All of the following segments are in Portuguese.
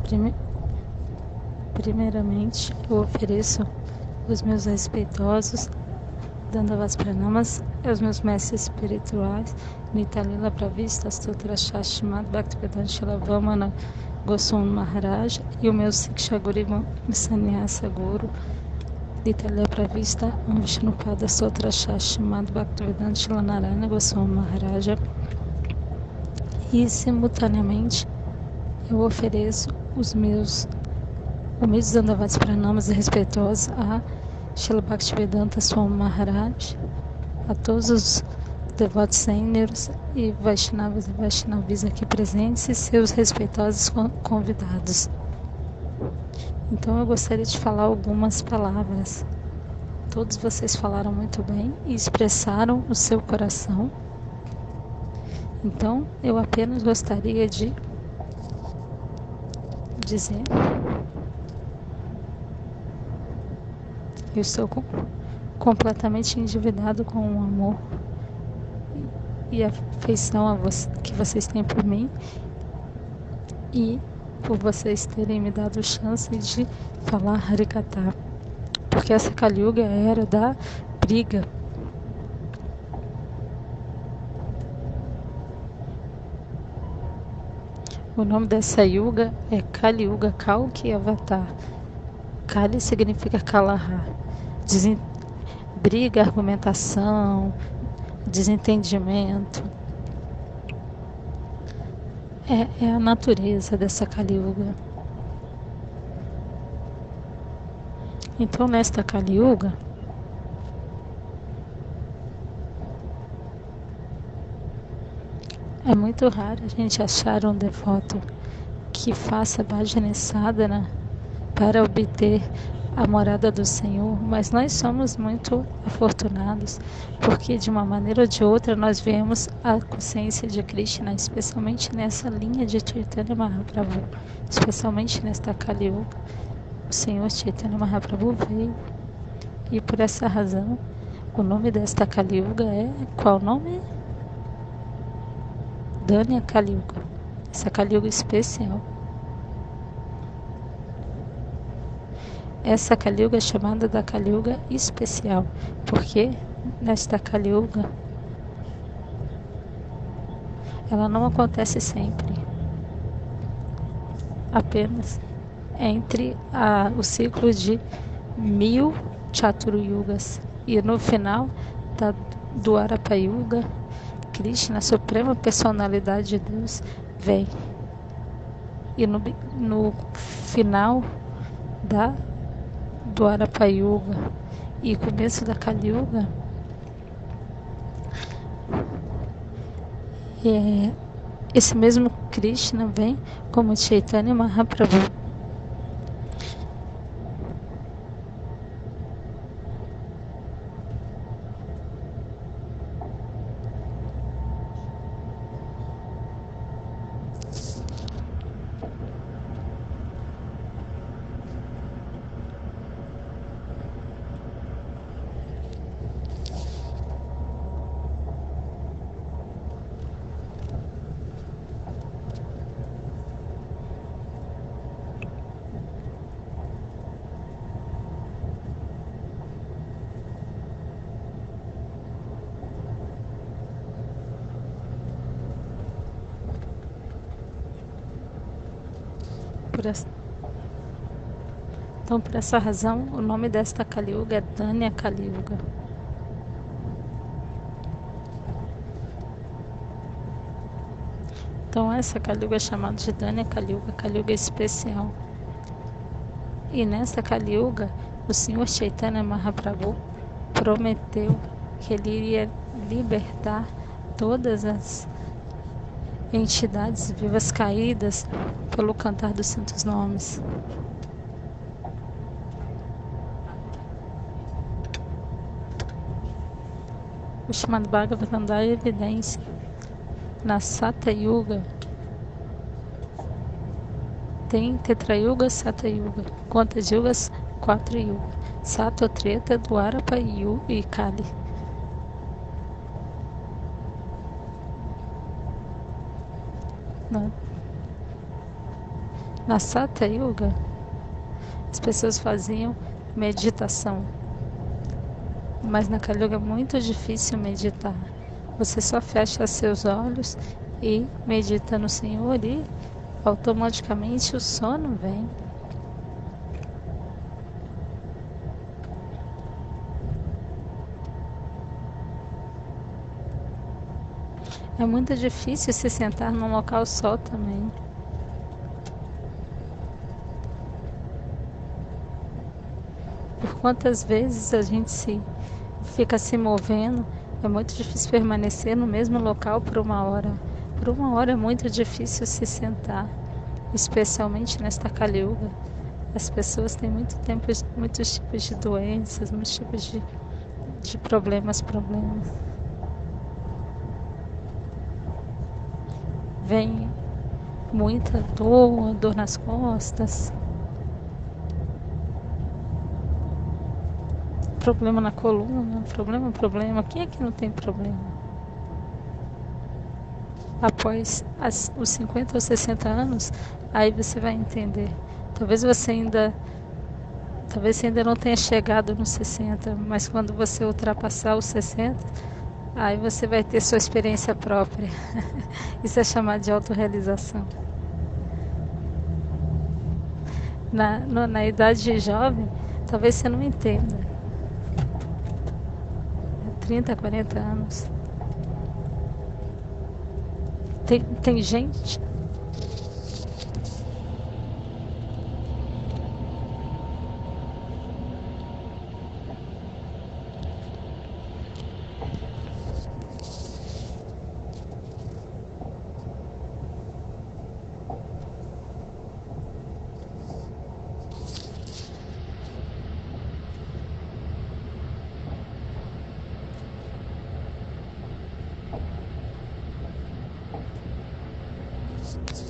Prime- Primeiramente, eu ofereço os meus respeitosos Dandavats Pranamas aos meus mestres espirituais, Nitalila Pravista, Sutra Shashimad Bhaktivedanta Shila Vamana Goswami Maharaj e o meu Siksha Guru Sannyasa Guru, Nitalila Pravista, Vishnupada Sutra Shashimad Bhaktivedanta Shila Narayana Goswami Maharaj. E simultaneamente eu ofereço os meus humildes Dandavats Pranamas respeitosos a Srila Bhaktivedanta Swami Maharaj, a todos os devotos sêniores e Vaishnavas e Vaishnavis aqui presentes e seus respeitosos convidados. Então eu gostaria de falar algumas palavras. Todos vocês falaram muito bem e expressaram o seu coração. Então eu apenas gostaria de dizer: eu estou completamente endividado com o amor e a afeição que vocês têm por mim e por vocês terem me dado chance de falar Harikatha, porque essa Kali Yuga é a era da briga. O nome dessa Yuga é Kali Yuga Kalki Avatar. Kali significa Kalaha, briga, argumentação, desentendimento. É a natureza dessa Kali Yuga. Então, nesta Kali Yuga, é muito raro a gente achar um devoto que faça bhajana sadhana para obter a morada do Senhor, mas nós somos muito afortunados, porque de uma maneira ou de outra nós vemos a consciência de Krishna, especialmente nessa linha de Chaitanya Mahaprabhu, especialmente nesta Kali Yuga. O Senhor Chaitanya Mahaprabhu veio, e por essa razão o nome desta Kali Yuga é, qual nome? Danya Kali Yuga, essa Kali Yuga especial. Essa Kali Yuga é chamada da Kali Yuga especial, porque nesta Kali Yuga ela não acontece sempre, apenas entre o ciclo de 1000 Chaturu Yugas, e no final da Dwarapa Yuga, Krishna, a suprema personalidade de Deus, vem, e no final da Dwarapa Yuga e começo da Kali Yuga, esse mesmo Krishna vem como Chaitanya Mahaprabhu. Então, por essa razão, o nome desta Kali Yuga é Danya Kali Yuga. Então, essa Kali Yuga é chamada de Danya Kali Yuga especial. E nesta Kali Yuga, o Senhor Chaitanya Mahaprabhu prometeu que ele iria libertar todas as entidades vivas caídas pelo cantar dos santos nomes. O Srimad Bhagavatam dá evidência. Na Sata Yuga tem Tetra Yuga, Sata Yuga. Quantas yugas? 4 yugas. Sato, Treta, Dwarapa e Kali. Na Satya Yuga, as pessoas faziam meditação, mas na Kali Yuga é muito difícil meditar. Você só fecha seus olhos e medita no Senhor e automaticamente o sono vem. É muito difícil se sentar num local só também. Por quantas vezes a gente fica se movendo, é muito difícil permanecer no mesmo local por uma hora. Por uma hora é muito difícil se sentar, especialmente nesta Kali Yuga. As pessoas têm muitos tipos de doenças, muitos tipos de problemas. Vem muita dor nas costas, problema na coluna, problema. Quem é que não tem problema? Após os 50 ou 60 anos, aí você vai entender. Talvez você ainda não tenha chegado nos 60, mas quando você ultrapassar os 60, aí você vai ter sua experiência própria. Isso é chamado de autorrealização. Na idade jovem, talvez você não entenda. 30, 40 anos. Tem gente.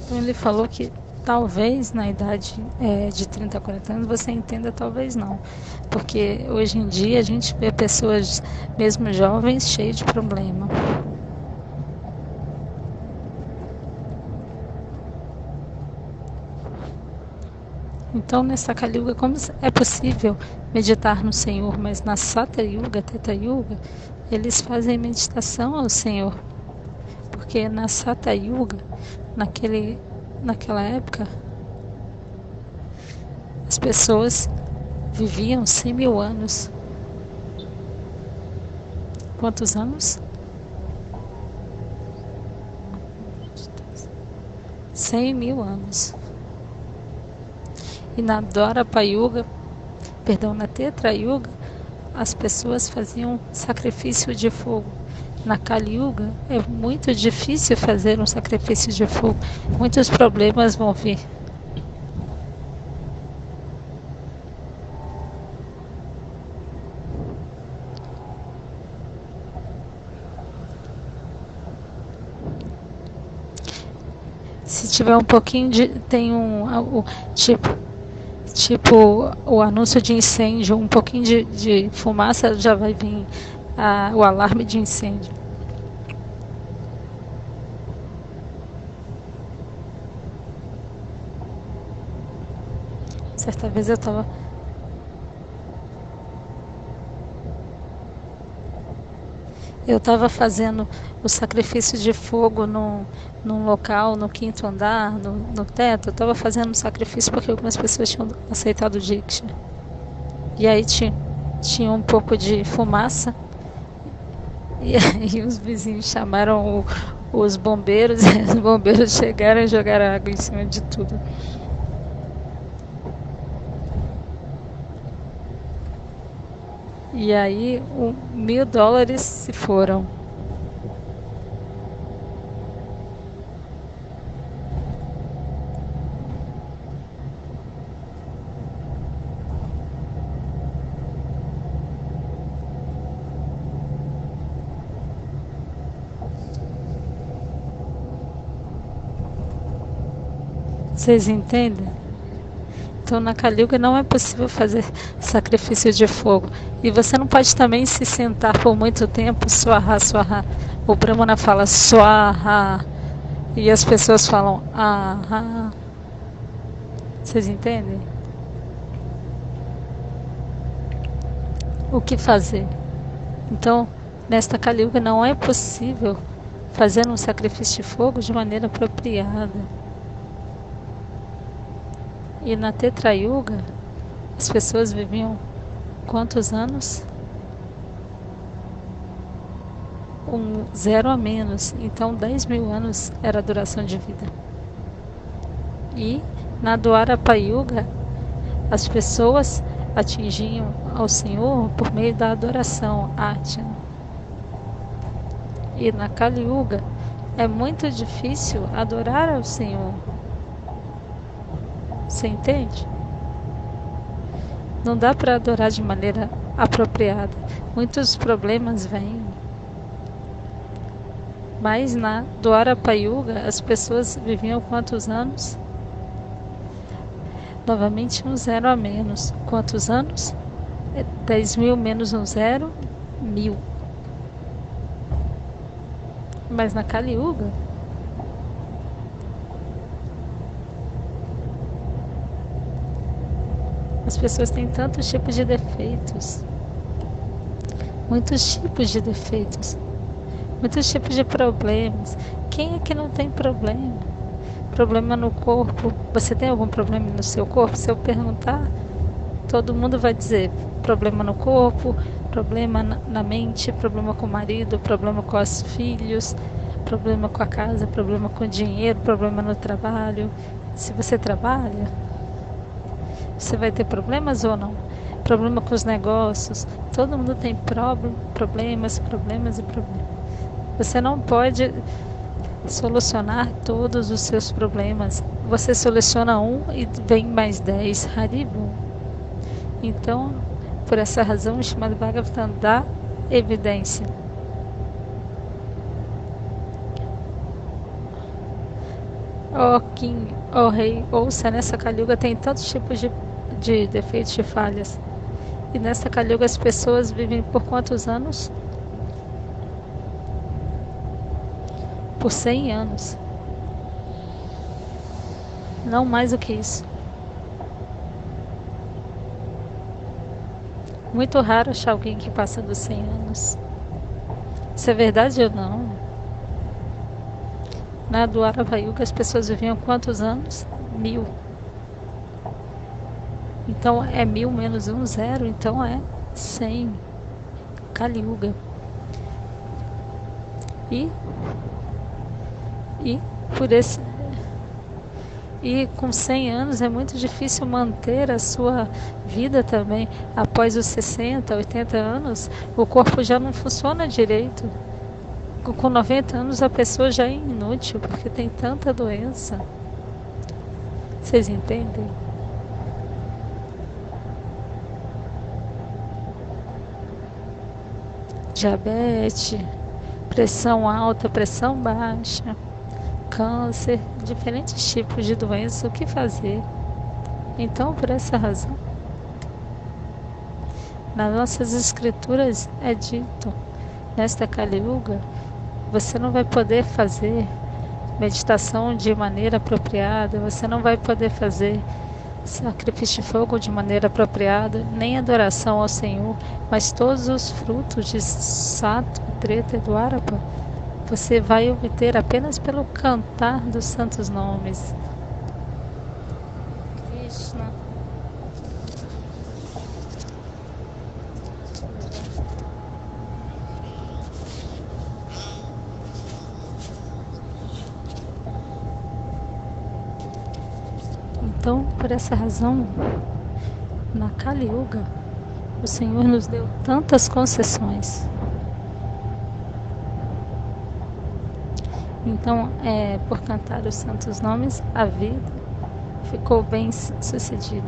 Ele falou que talvez na idade de 30 a 40 anos você entenda, talvez não. Porque hoje em dia a gente vê pessoas, mesmo jovens, cheias de problema. Então, nessa Kali Yuga, como é possível meditar no Senhor? Mas na Satya Yuga, Teta Yuga, eles fazem meditação ao Senhor. Porque na Satya Yuga, naquela época, as pessoas viviam 100 mil anos. Quantos anos? 100 mil anos. E na Dwapara Yuga, na Treta Yuga, as pessoas faziam sacrifício de fogo. Na Kali Yuga é muito difícil fazer um sacrifício de fogo. Muitos problemas vão vir. Se tiver um pouquinho de... Tem tipo o anúncio de incêndio, um pouquinho de fumaça, já vai vir o alarme de incêndio. Certa vez eu estava fazendo o sacrifício de fogo num local, no quinto andar, no teto. Eu estava fazendo um sacrifício porque algumas pessoas tinham aceitado o Diksha. E aí tinha um pouco de fumaça. E aí os vizinhos chamaram os bombeiros. E os bombeiros chegaram e jogaram água em cima de tudo. E aí $1.000 se foram. Vocês entendem? Então na Kali Yuga não é possível fazer sacrifício de fogo. E você não pode também se sentar por muito tempo, swaha, swaha. O Brahmana fala swaha. E as pessoas falam aha. Vocês entendem? O que fazer? Então, nesta Kali Yuga não é possível fazer um sacrifício de fogo de maneira apropriada. E na Tetra Yuga, as pessoas viviam quantos anos? 0 a menos. Então, 10.000 anos era a duração de vida. E na Dwapara Yuga, as pessoas atingiam ao Senhor por meio da adoração, Archana. E na Kali Yuga é muito difícil adorar ao Senhor. Você entende? Não dá para adorar de maneira apropriada. Muitos problemas vêm. Mas na Dwapara Yuga as pessoas viviam quantos anos? Novamente 0 a menos. Quantos anos? 10.000 menos 0, 1.000. Mas na Kali Yuga, as pessoas têm tantos tipos de defeitos. Muitos tipos de defeitos. Muitos tipos de problemas. Quem é que não tem problema? Problema no corpo. Você tem algum problema no seu corpo? Se eu perguntar, todo mundo vai dizer problema no corpo, problema na mente, problema com o marido, problema com os filhos, problema com a casa, problema com o dinheiro, problema no trabalho. Se você trabalha, você vai ter problemas ou não? Problema com os negócios. Todo mundo tem problemas. Você não pode solucionar todos os seus problemas. Você soluciona um e vem mais 10. Haribo. Então, por essa razão, o Srimad Bhagavatam dá evidência. Ó King, ó Rei, ouça, nessa Kali Yuga tem tantos tipos de defeitos e falhas. E nessa Kali Yuga as pessoas vivem por quantos anos? Por 100 anos. Não mais do que isso. Muito raro achar alguém que passa dos 100 anos. Isso é verdade ou não? Na Dwapara Yuga as pessoas viviam quantos anos? 1.000. Então é 1.000 menos 1, 0. Então é 100. Kali Yuga. E com 100 anos é muito difícil manter a sua vida também. Após os 60, 80 anos, o corpo já não funciona direito. Com 90 anos a pessoa já é inútil, porque tem tanta doença. Vocês entendem? Diabetes, pressão alta, pressão baixa, câncer, diferentes tipos de doenças, o que fazer? Então, por essa razão, nas nossas escrituras é dito, nesta Kali Yuga, você não vai poder fazer meditação de maneira apropriada, você não vai poder fazer sacrifício de fogo de maneira apropriada, nem adoração ao Senhor, mas todos os frutos de Sattva, Treta e Dwapara, você vai obter apenas pelo cantar dos santos nomes. Krishna. Então, por essa razão, na Kali Yuga, o Senhor nos deu tantas concessões. Então, por cantar os santos nomes, a vida ficou bem sucedida.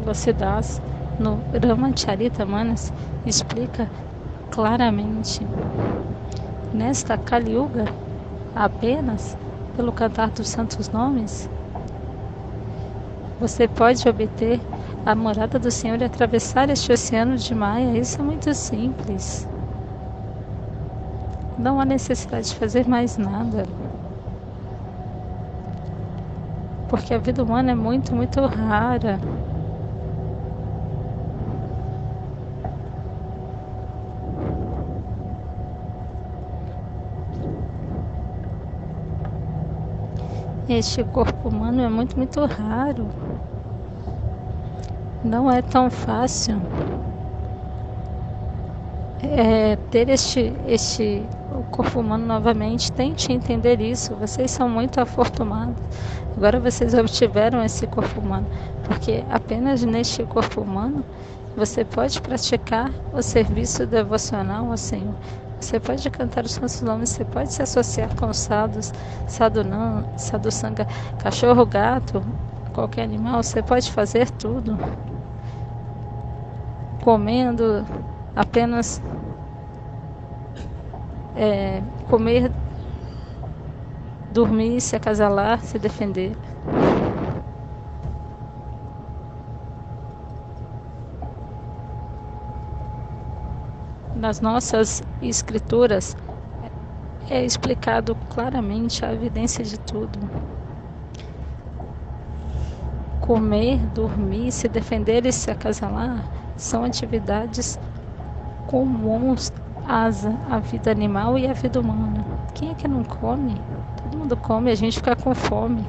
Velocidade no Ramacharita-manas, explica claramente. Nesta Kali Yuga, apenas pelo cantar dos santos nomes, você pode obter a morada do Senhor e atravessar este oceano de Maya. Isso é muito simples. Não há necessidade de fazer mais nada. Porque a vida humana é muito, muito rara. Este corpo humano é muito, muito raro. Não é tão fácil ter o corpo humano novamente. Tente entender isso. Vocês são muito afortunados. Agora vocês obtiveram esse corpo humano, porque apenas neste corpo humano você pode praticar o serviço devocional ao Senhor. Você pode cantar os santos nomes, você pode se associar com os sadhus, sadhu sangha, cachorro, gato, qualquer animal. Você pode fazer tudo comendo apenas comer, dormir, se acasalar, se defender. Nas nossas escrituras é explicado claramente a evidência de tudo. Comer, dormir, se defender e se acasalar são atividades comuns à vida animal e à vida humana. Quem é que não come? Todo mundo come, a gente fica com fome.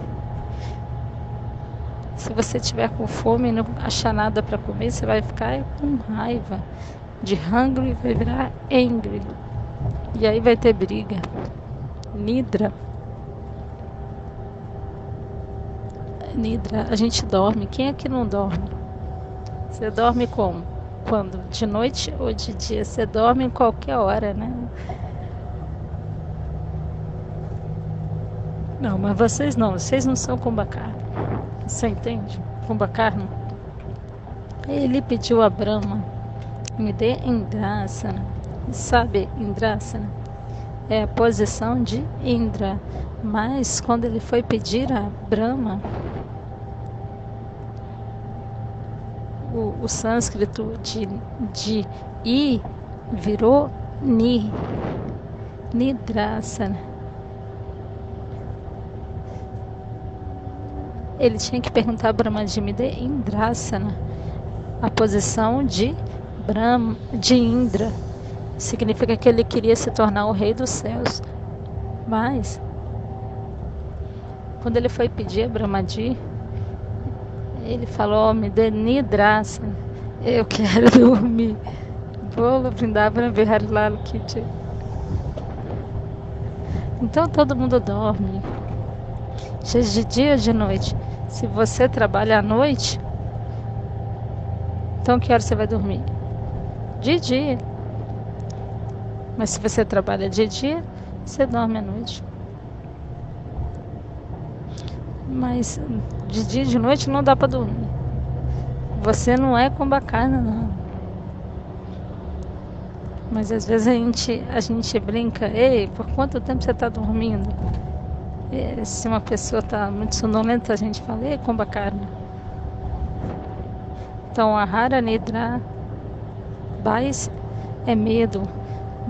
Se você tiver com fome e não achar nada para comer, você vai ficar com raiva. De hungry vai virar angry. E aí vai ter briga. Nidra, a gente dorme. Quem é que não dorme? Você dorme como? Quando? De noite ou de dia? Você dorme em qualquer hora, né? Não, mas vocês não são Kumbhakarna. Você entende? Kumbhakarna. Ele pediu a Brahma, me dê Indrasana. Sabe, Indrasana é a posição de Indra. Mas quando ele foi pedir a Brahma, o sânscrito de I virou Ni, Nidrasana. Ele tinha que perguntar a Brahma de me dê Indrasana, a posição de Brahma, de Indra. Significa que ele queria se tornar o rei dos céus. Mas quando ele foi pedir a Brahmaji, ele falou, me dê Nidrasana. Eu quero dormir. Bolo Vrindavana Bihari Lal Ki Jai. Então todo mundo dorme. Seja de dia ou de noite. Se você trabalha à noite, então que hora você vai dormir? De dia. Mas se você trabalha de dia, você dorme à noite. Mas de dia e de noite não dá para dormir. Você não é Kumbhakarna, não. Mas às vezes a gente brinca, ei, por quanto tempo você está dormindo? E se uma pessoa está muito sonolenta, a gente fala, ei, Kumbhakarna. Então, Ahara Nidra, Bais é medo.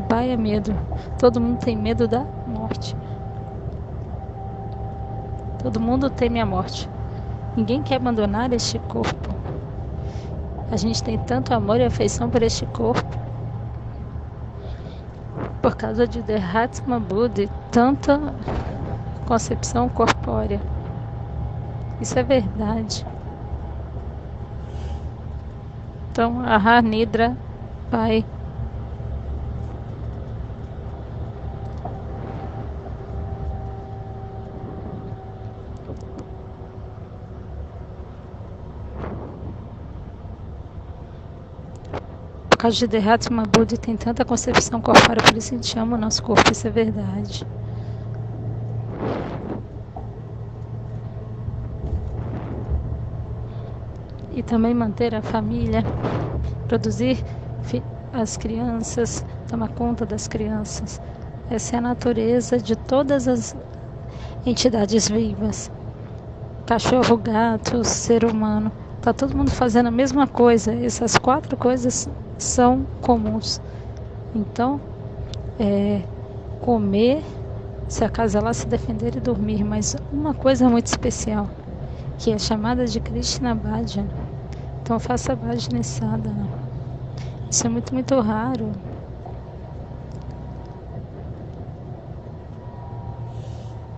Bai é medo. Todo mundo tem medo da morte. Todo mundo teme a morte. Ninguém quer abandonar este corpo. A gente tem tanto amor e afeição por este corpo. Por causa de Derhatma Buddhi, tanta concepção corpórea. Isso é verdade. Então, Ahar Nidra, Pai. Por causa de Derhatma Buddhi tem tanta concepção corpórea, por isso a gente ama o nosso corpo, isso é verdade. e também manter a família, produzir as crianças, tomar conta das crianças. Essa é a natureza de todas as entidades vivas. Cachorro, gato, ser humano. Tá todo mundo fazendo a mesma coisa. Essas 4 coisas são comuns. Então, comer, se acasalar, se defender e dormir. Mas uma coisa muito especial, que é chamada de Krishna Bhajan. Então faça Bhajana Sadhana. Isso é muito, muito raro.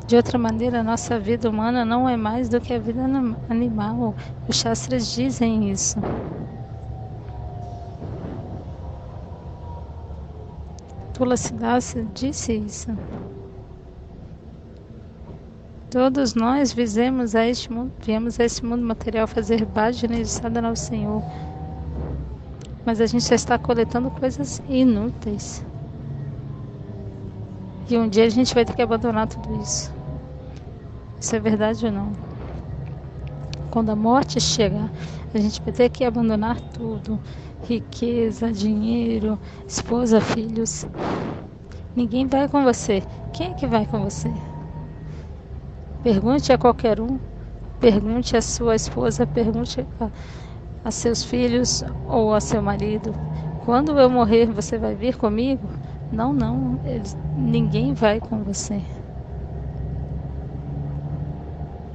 De outra maneira, a nossa vida humana não é mais do que a vida animal. Os Shastras dizem isso. Tulasidas disse isso. Todos nós viemos a este mundo material fazer bhajana e sadhana ao Senhor. Mas a gente já está coletando coisas inúteis. E um dia a gente vai ter que abandonar tudo isso. Isso é verdade ou não? Quando a morte chegar, a gente vai ter que abandonar tudo. Riqueza, dinheiro, esposa, filhos. Ninguém vai com você. Quem é que vai com você? Pergunte a qualquer um. Pergunte a sua esposa, pergunte a seus filhos ou a seu marido. Quando eu morrer, você vai vir comigo? Não, ninguém vai com você.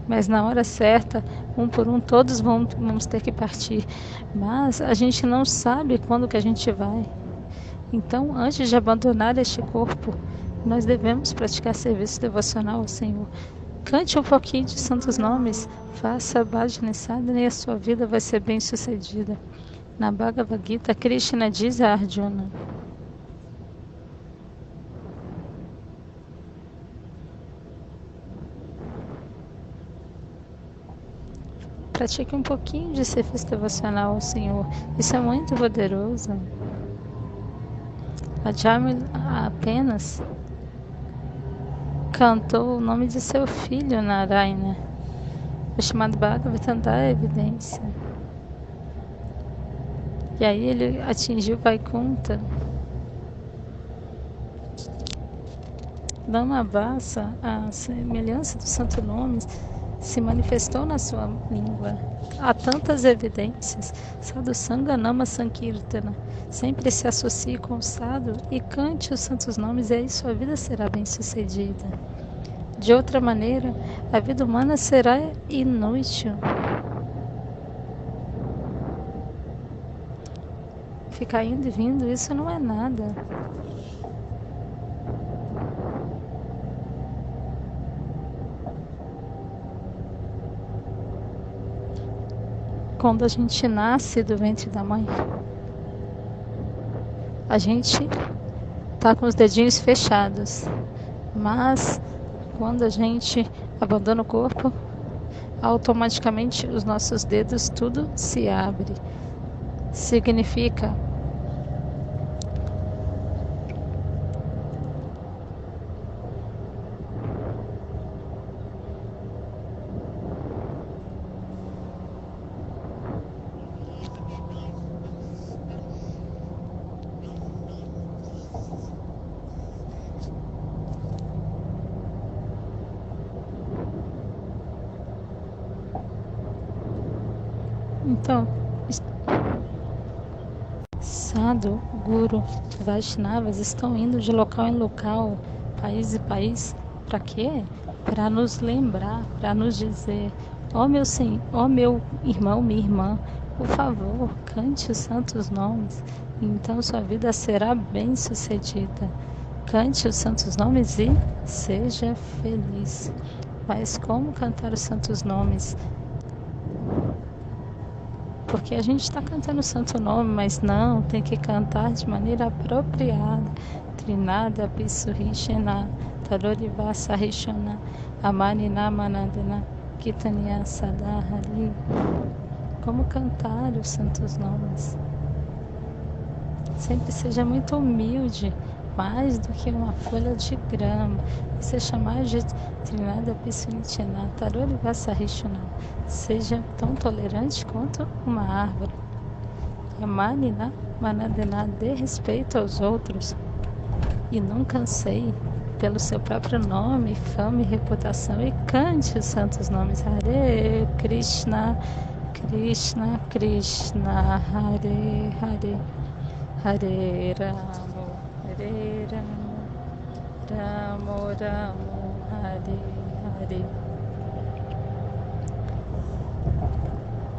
Mas na hora certa, um por um, todos vamos ter que partir. Mas a gente não sabe quando que a gente vai. Então, antes de abandonar este corpo, nós devemos praticar serviço devocional ao Senhor. Cante um pouquinho de santos nomes, faça Bhajana Sadhana e a sua vida vai ser bem sucedida. Na Bhagavad Gita, Krishna diz a Arjuna: pratique um pouquinho de serviço devocional ao Senhor. Isso é muito poderoso. A Jamila apenas cantou o nome de seu filho, Narayana. O chamado Bhagavatam dá evidência. E aí ele atingiu Vaikuntha. Lamabhasa, a semelhança dos santos nomes, se manifestou na sua língua. Há tantas evidências. Sadhu Sangha Nama Sankirtana. Sempre se associe com o sadhu e cante os santos nomes, e aí sua vida será bem sucedida. De outra maneira, a vida humana será inútil. Ficar indo e vindo, isso não é nada. Quando a gente nasce do ventre da mãe, a gente tá com os dedinhos fechados. Mas quando a gente abandona o corpo, automaticamente os nossos dedos tudo se abre. Significa então, Sadhu, Guru, Vaishnavas estão indo de local em local, país em país. Para quê? Para nos lembrar, para nos dizer: ó meu Senhor, ó meu irmão, minha irmã, por favor, cante os santos nomes. Então sua vida será bem sucedida. Cante os santos nomes e seja feliz. Mas como cantar os santos nomes? Porque a gente está cantando o santo nome, mas não, tem que cantar de maneira apropriada. Trinada, Pissurishena, Tarorivasa Rishona, Amanina Manadana, Kitanya Sadahari. Como cantar os santos nomes? Sempre seja muito humilde, mais do que uma folha de grama. Você chamar de trinada piscinitina, tarorivassa rishuna. Seja tão tolerante quanto uma árvore. Yamanina manadena, dê respeito aos outros. E nunca anseie pelo seu próprio nome, fama e reputação, e cante os santos nomes. Hare Krishna, Krishna Krishna, Hare Hare, Hare Ramo, Hare Ramo, Ramo Ramo, Hare Hare.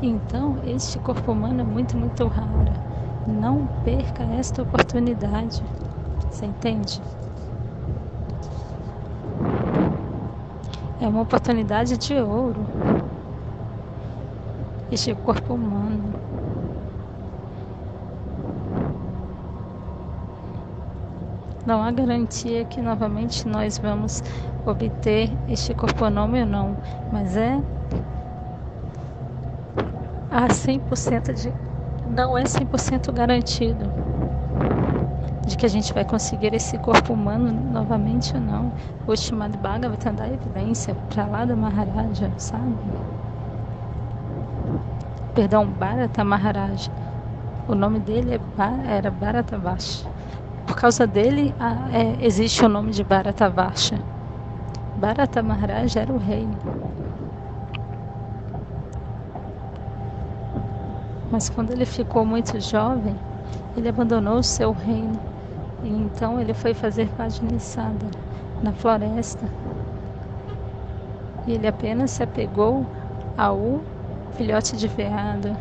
Então, este corpo humano é muito, muito raro. Não perca esta oportunidade. Você entende? É uma oportunidade de ouro. Este corpo humano. Não há garantia que novamente nós vamos obter este corpo nome ou não, mas há 100% não é 100% garantido de que a gente vai conseguir esse corpo humano novamente ou não. O Srimad Bhagavatam dá evidência para lá da Maharaja, sabe? Perdão, Bharata Maharaja. O nome dele era Bharatavarsha. Por causa dele existe o nome de Bharatavarsha. Bharata Maharaja era o rei. Mas quando ele ficou muito jovem, ele abandonou o seu reino. E então ele foi fazer Bhajanisada na floresta. E ele apenas se apegou ao filhote de veado.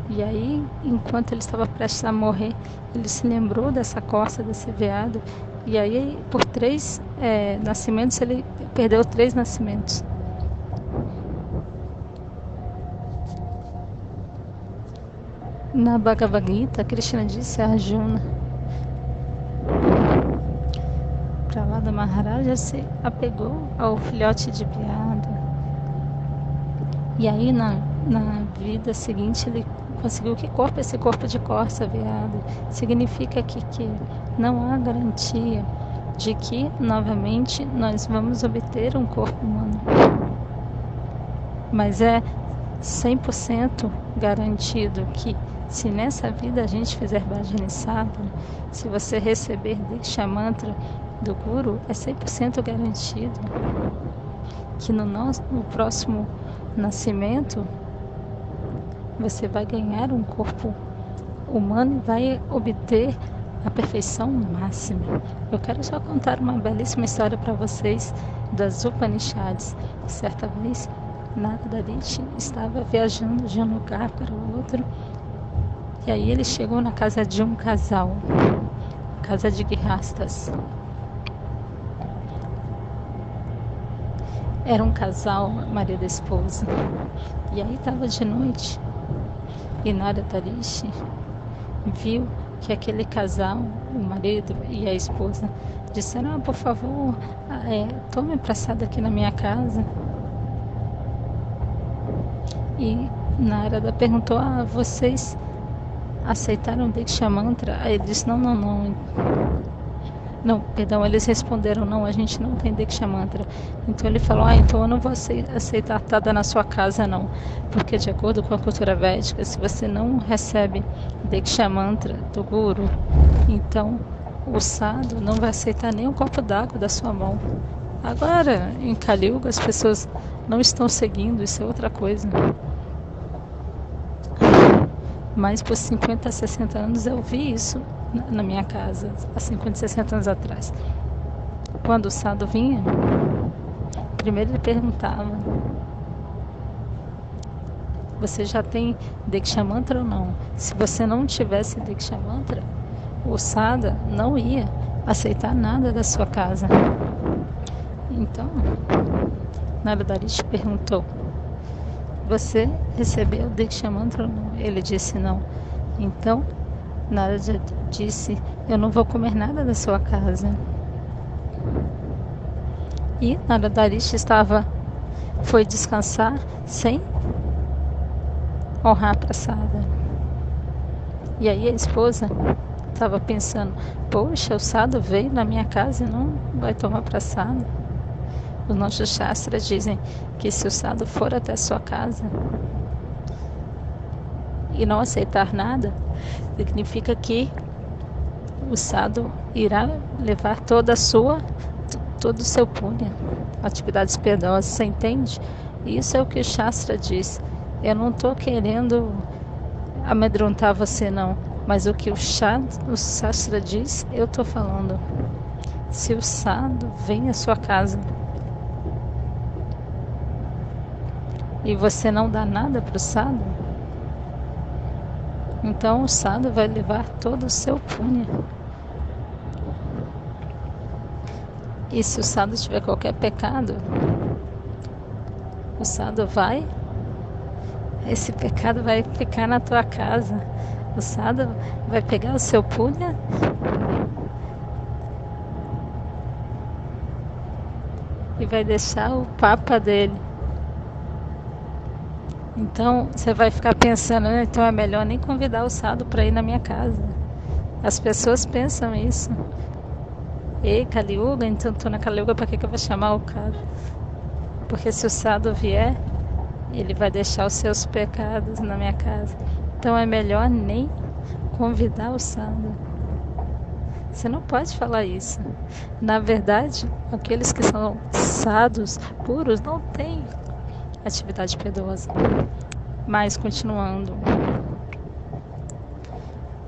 E aí, enquanto ele estava prestes a morrer, ele se lembrou dessa costa, desse veado. E aí, por 3 nascimentos, ele perdeu 3 nascimentos. Na Bhagavad Gita, Krishna disse a Arjuna, Prahlada Maharaja se apegou ao filhote de veado. E aí, na vida seguinte, ele conseguiu que corpo? Esse corpo de corça, veado. Significa que não há garantia de que, novamente, nós vamos obter um corpo humano. Mas é 100% garantido que, se nessa vida a gente fizer Bhajanisada, se você receber Diksha Mantra do Guru, é 100% garantido que no próximo nascimento você vai ganhar um corpo humano e vai obter a perfeição máxima. Eu quero só contar uma belíssima história para vocês das Upanishads. Certa vez, Narada Rishi estava viajando de um lugar para o outro, e aí ele chegou na casa de um casal, casa de Grihastas. Era um casal, marido e esposa. E aí estava de noite, e Narada Rishi viu que aquele casal, o marido e a esposa, disseram: por favor, tome emprestado aqui na minha casa. E Narada perguntou: vocês aceitaram Diksha Mantra? Aí ele disse: não, perdão, eles responderam: não, a gente não tem Diksha Mantra. Então ele falou: então eu não vou aceitar estar na sua casa não, porque de acordo com a cultura védica, se você não recebe Diksha Mantra do Guru, então o sadhu não vai aceitar nem um copo d'água da sua mão. Agora, em Kali Yuga, as pessoas não estão seguindo, isso é outra coisa. Mas por 50, 60 anos eu vi isso na minha casa, há 50, 60 anos atrás. Quando o sadhu vinha, primeiro ele perguntava: você já tem Diksha Mantra ou não? Se você não tivesse Diksha Mantra, o sadhu não ia aceitar nada da sua casa. Então, Narada Rishi perguntou: você recebeu Diksha Mantra ou não? Ele disse não. Então, Narada disse: eu não vou comer nada da sua casa. E Narada Rishi foi descansar sem honrar a prasada. E aí a esposa estava pensando, poxa, o Sadhu veio na minha casa e não vai tomar prasada. Os nossos shastras dizem que se o Sadhu for até sua casa e não aceitar nada, significa que o Sadhu irá levar todo o seu punya, atividades piedosas, você entende? Isso é o que o Shastra diz. Eu não estou querendo amedrontar você não, mas o que o Shastra diz, eu estou falando. Se o Sadhu vem à sua casa e você não dá nada para o Sadhu, então o Sadhu vai levar todo o seu punya. E se o Sadhu tiver qualquer pecado, o Sadhu esse pecado vai ficar na tua casa. O Sadhu vai pegar o seu punya e vai deixar o papa dele. Então você vai ficar pensando, então é melhor nem convidar o Sadhu para ir na minha casa. As pessoas pensam isso. Ei, Kali Yuga, então tô na Kali Yuga, para que eu vou chamar o cara? Porque se o Sadhu vier, ele vai deixar os seus pecados na minha casa. Então é melhor nem convidar o Sadhu. Você não pode falar isso. Na verdade, aqueles que são sadhus puros não têm atividade piedosa. Mas continuando,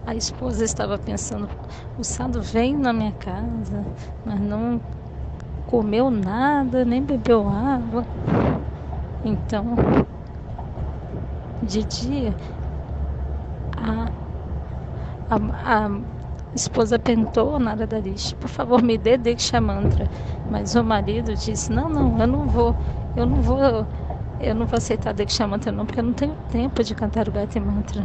a esposa estava pensando, o Sadhu veio na minha casa, mas não comeu nada, nem bebeu água. Então, de dia, a esposa perguntou a Narada Rishi, por favor, me dê Diksha Mantra. Mas o marido disse, não, eu não vou aceitar Diksha Mantra não, porque eu não tenho tempo de cantar o Gayatri Mantra.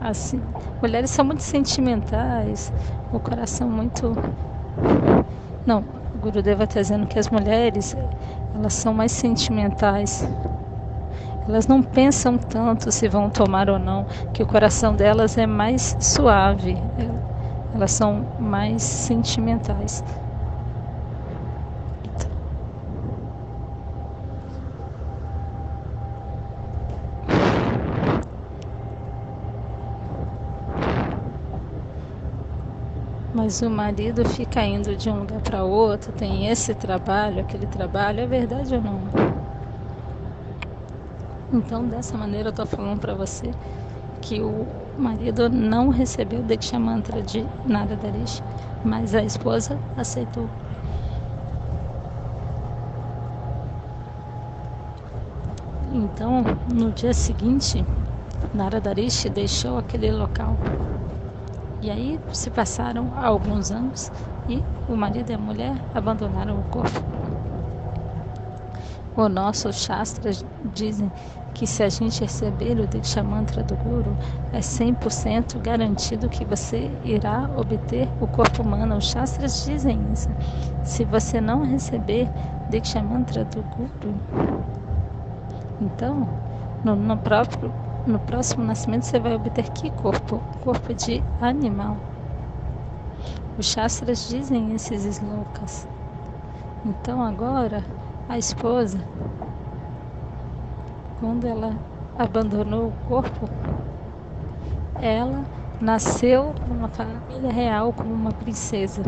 Assim, mulheres são muito sentimentais, o coração muito... Não, o Gurudeva está dizendo que as mulheres, elas são mais sentimentais. Elas não pensam tanto se vão tomar ou não, que o coração delas é mais suave. Elas são mais sentimentais. Mas o marido fica indo de um lugar para outro, tem esse trabalho, aquele trabalho, é verdade ou não? Então, dessa maneira, eu estou falando para você que o marido não recebeu o Diksha Mantra de Narada Rishi, mas a esposa aceitou. Então, no dia seguinte, Narada Rishi deixou aquele local. E aí se passaram alguns anos e o marido e a mulher abandonaram o corpo. Os nossos shastras dizem que se a gente receber o Diksha Mantra do Guru, é 100% garantido que você irá obter o corpo humano. Os shastras dizem isso. Se você não receber Diksha Mantra do Guru, então, no próximo nascimento você vai obter que corpo? Corpo de animal. Os shastras dizem esses slokas. Então agora, a esposa, quando ela abandonou o corpo, ela nasceu numa família real como uma princesa.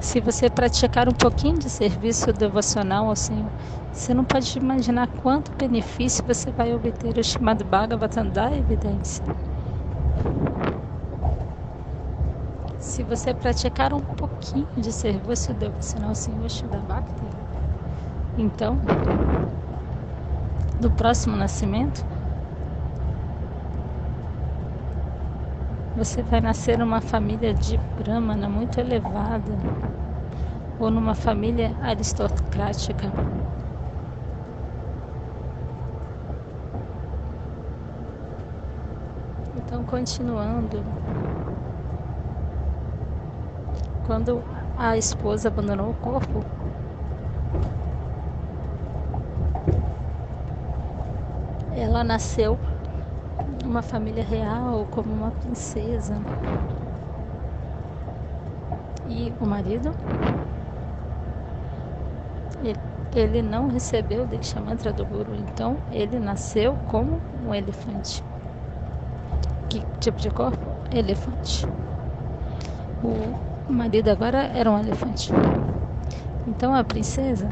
Se você praticar um pouquinho de serviço devocional ao Senhor, você não pode imaginar quanto benefício você vai obter. O Srimad Bhagavatam dá evidência. Se você praticar um pouquinho de serviço devocional ao Senhor Shuddha Bhakti, então, no próximo nascimento, você vai nascer numa família de Brahmana muito elevada, ou numa família aristocrática. Então, continuando, quando a esposa abandonou o corpo, Ela nasceu numa família real como uma princesa. E o marido, ele, ele não recebeu o Diksha Mantra do Guru, então ele nasceu como um elefante. Que tipo de corpo? Elefante. O marido agora era um elefante. Então a princesa,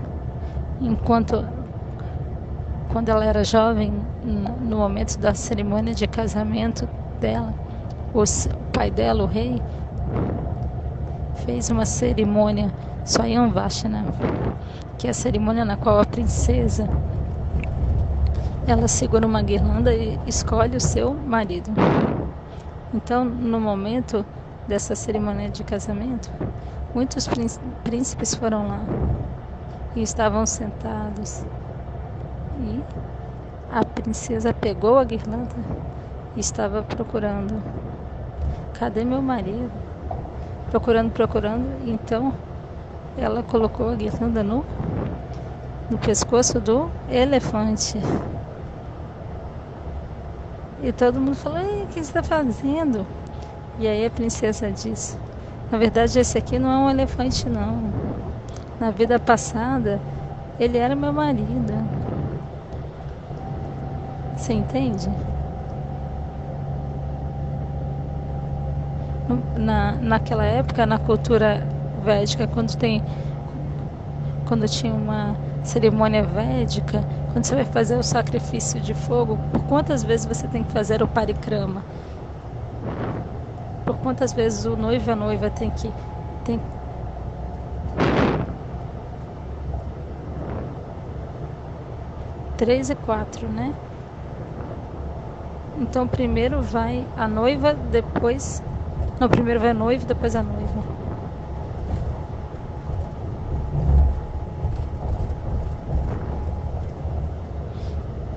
quando ela era jovem, no momento da cerimônia de casamento dela, o pai dela, o rei, fez uma cerimônia Swayamvashana, que é a cerimônia na qual a princesa ela segura uma guirlanda e escolhe o seu marido. Então, no momento dessa cerimônia de casamento, muitos príncipes foram lá e estavam sentados. E a princesa pegou a guirlanda e estava procurando. Cadê meu marido? Procurando. E então ela colocou a guirlanda no pescoço do elefante. E todo mundo falou: o que você está fazendo? E aí a princesa disse: na verdade, esse aqui não é um elefante, não. Na vida passada, ele era meu marido. Você entende? Naquela época, na cultura védica, quando tinha uma cerimônia védica, quando você vai fazer o sacrifício de fogo, por quantas vezes você tem que fazer o parikrama? Por quantas vezes o noivo e a noiva tem 3 e 4, né? Então primeiro vai a noiva, depois... Não, primeiro vai o noivo, depois a noiva.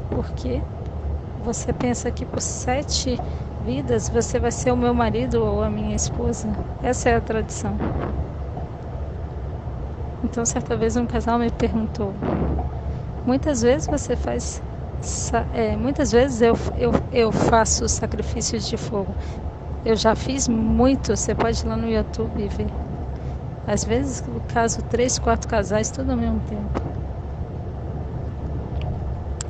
Porque você pensa que por 7 vidas você vai ser o meu marido ou a minha esposa. Essa é a tradição. Então certa vez um casal me perguntou: muitas vezes você faz... muitas vezes eu faço sacrifícios de fogo. Eu já fiz muito, você pode ir lá no YouTube e ver. Às vezes eu caso 3, 4 casais tudo ao mesmo tempo.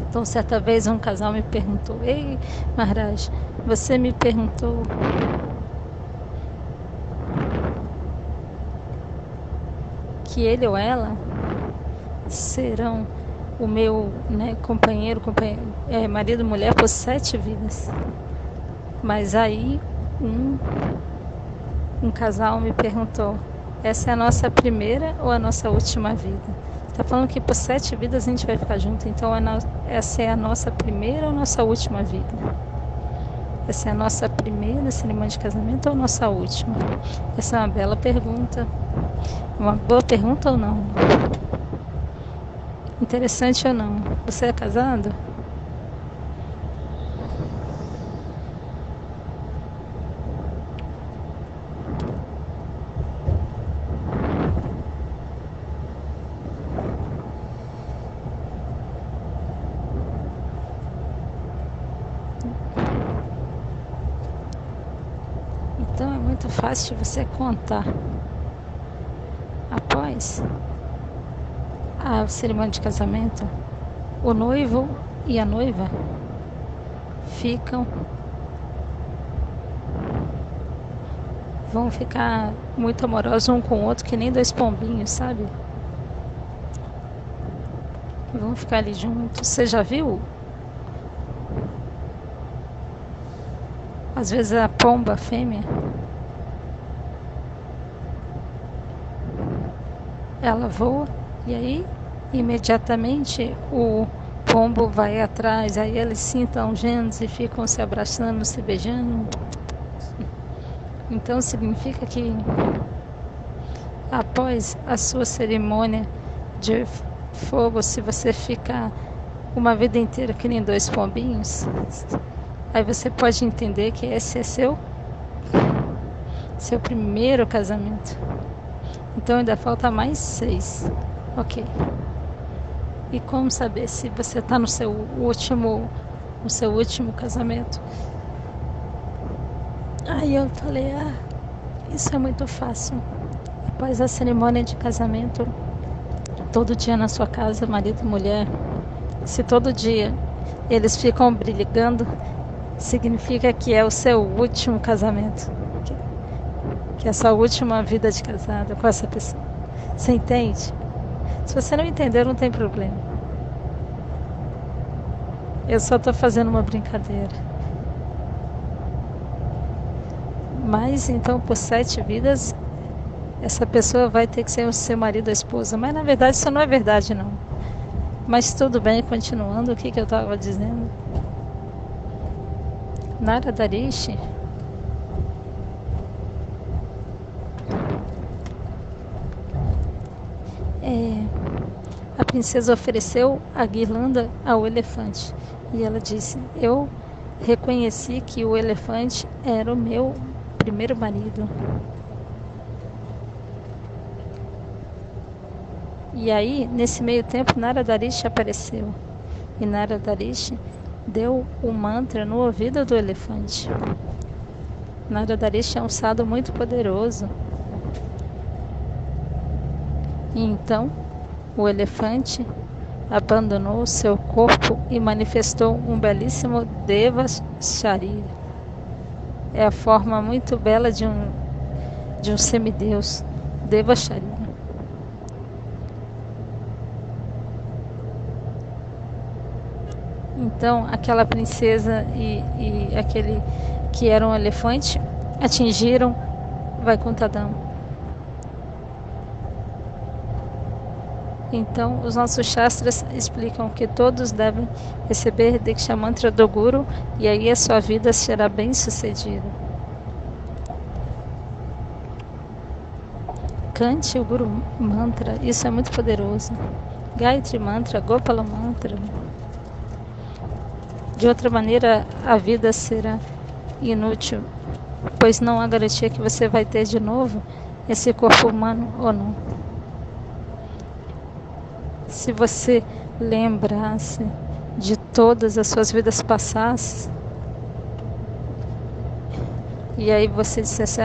Então certa vez um casal me perguntou: ei, Maharaj, você me perguntou que ele ou ela serão o meu, né, companheiro, marido e mulher por 7 vidas. Mas aí um casal me perguntou: essa é a nossa primeira ou a nossa última vida? Está falando que por 7 vidas a gente vai ficar junto, então essa é a nossa primeira ou a nossa última vida? Essa é a nossa primeira cerimônia de casamento ou a nossa última? Essa é uma bela pergunta. Uma boa pergunta ou não? Interessante ou não? Você é casado? Então é muito fácil de você contar. Após a cerimônia de casamento, o noivo e a noiva vão ficar muito amorosos um com o outro, que nem 2 pombinhos, sabe? Vão ficar ali juntos. Você já viu? Às vezes a pomba fêmea, ela voa e aí imediatamente o pombo vai atrás, aí eles se entram juntos e ficam se abraçando, se beijando. Então significa que após a sua cerimônia de fogo, se você ficar uma vida inteira que nem 2 pombinhos, aí você pode entender que esse é seu primeiro casamento. Então ainda falta mais 6. Ok. E como saber se você está no seu último o seu último casamento. Aí eu falei, isso é muito fácil. Após a cerimônia de casamento, todo dia na sua casa, marido e mulher, se todo dia eles ficam brigando, significa que é o seu último casamento, que é a sua última vida de casado com essa pessoa. Você entende? Se você não entender, não tem problema. Eu só estou fazendo uma brincadeira. Mas então, por 7 vidas, essa pessoa vai ter que ser o seu marido ou esposa. Mas na verdade isso não é verdade, não. Mas tudo bem, continuando, o que eu estava dizendo? Narada Rishi a princesa ofereceu a guirlanda ao elefante. E ela disse, eu reconheci que o elefante era o meu primeiro marido. E aí, nesse meio tempo, Narada Rishi apareceu. E Narada Rishi deu o mantra no ouvido do elefante. Narada Rishi é um sadhu muito poderoso. E então, o elefante abandonou seu corpo e manifestou um belíssimo Deva Sharira. É a forma muito bela de um semideus, Deva Sharira. Então, aquela princesa e aquele que era um elefante atingiram Vaikuntadam. Então, os nossos shastras explicam que todos devem receber Diksha Mantra do Guru e aí a sua vida será bem sucedida. Cante o Guru Mantra, isso é muito poderoso. Gayatri Mantra, Gopala Mantra. De outra maneira, a vida será inútil, pois não há garantia que você vai ter de novo esse corpo humano ou não. Se você lembrasse de todas as suas vidas passadas, e aí você dissesse,